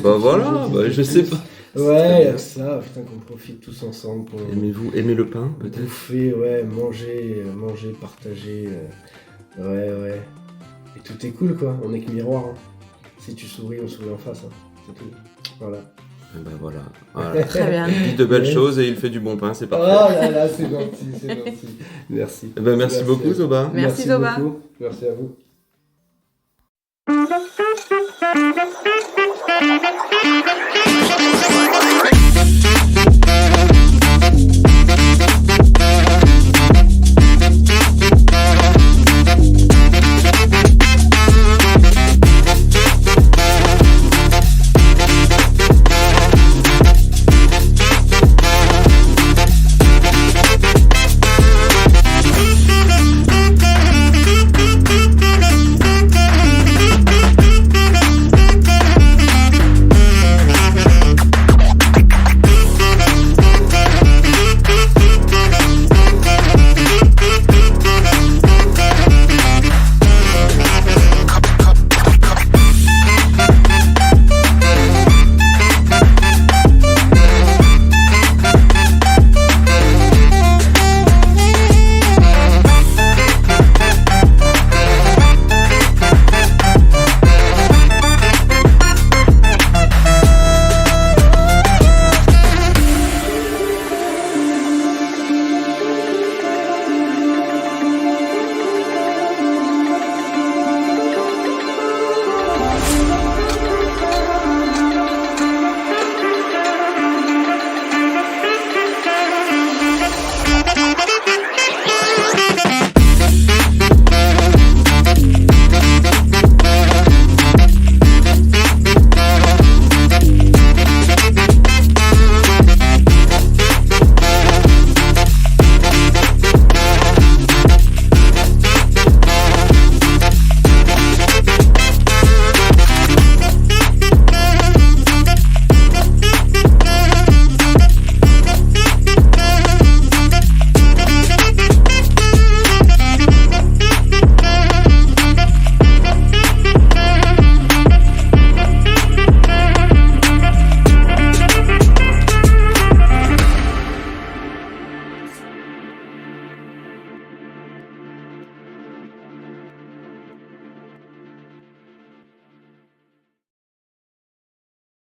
Voilà, je sais pas. Ouais, ça, putain, qu'on profite tous ensemble. Aimez le pain, peut-être. Bouffer, ouais, manger, partager. Ouais. Et tout est cool, quoi. On est que miroir. Hein. Si tu souris, on sourit en face. Hein. C'est tout. Voilà. Et ben voilà. Très bien. Il dit de belles choses et il fait du bon pain, c'est parfait. Oh là là, c'est gentil. Merci. Et ben merci beaucoup, Zoba. Merci Zoba. Beaucoup. Merci à vous.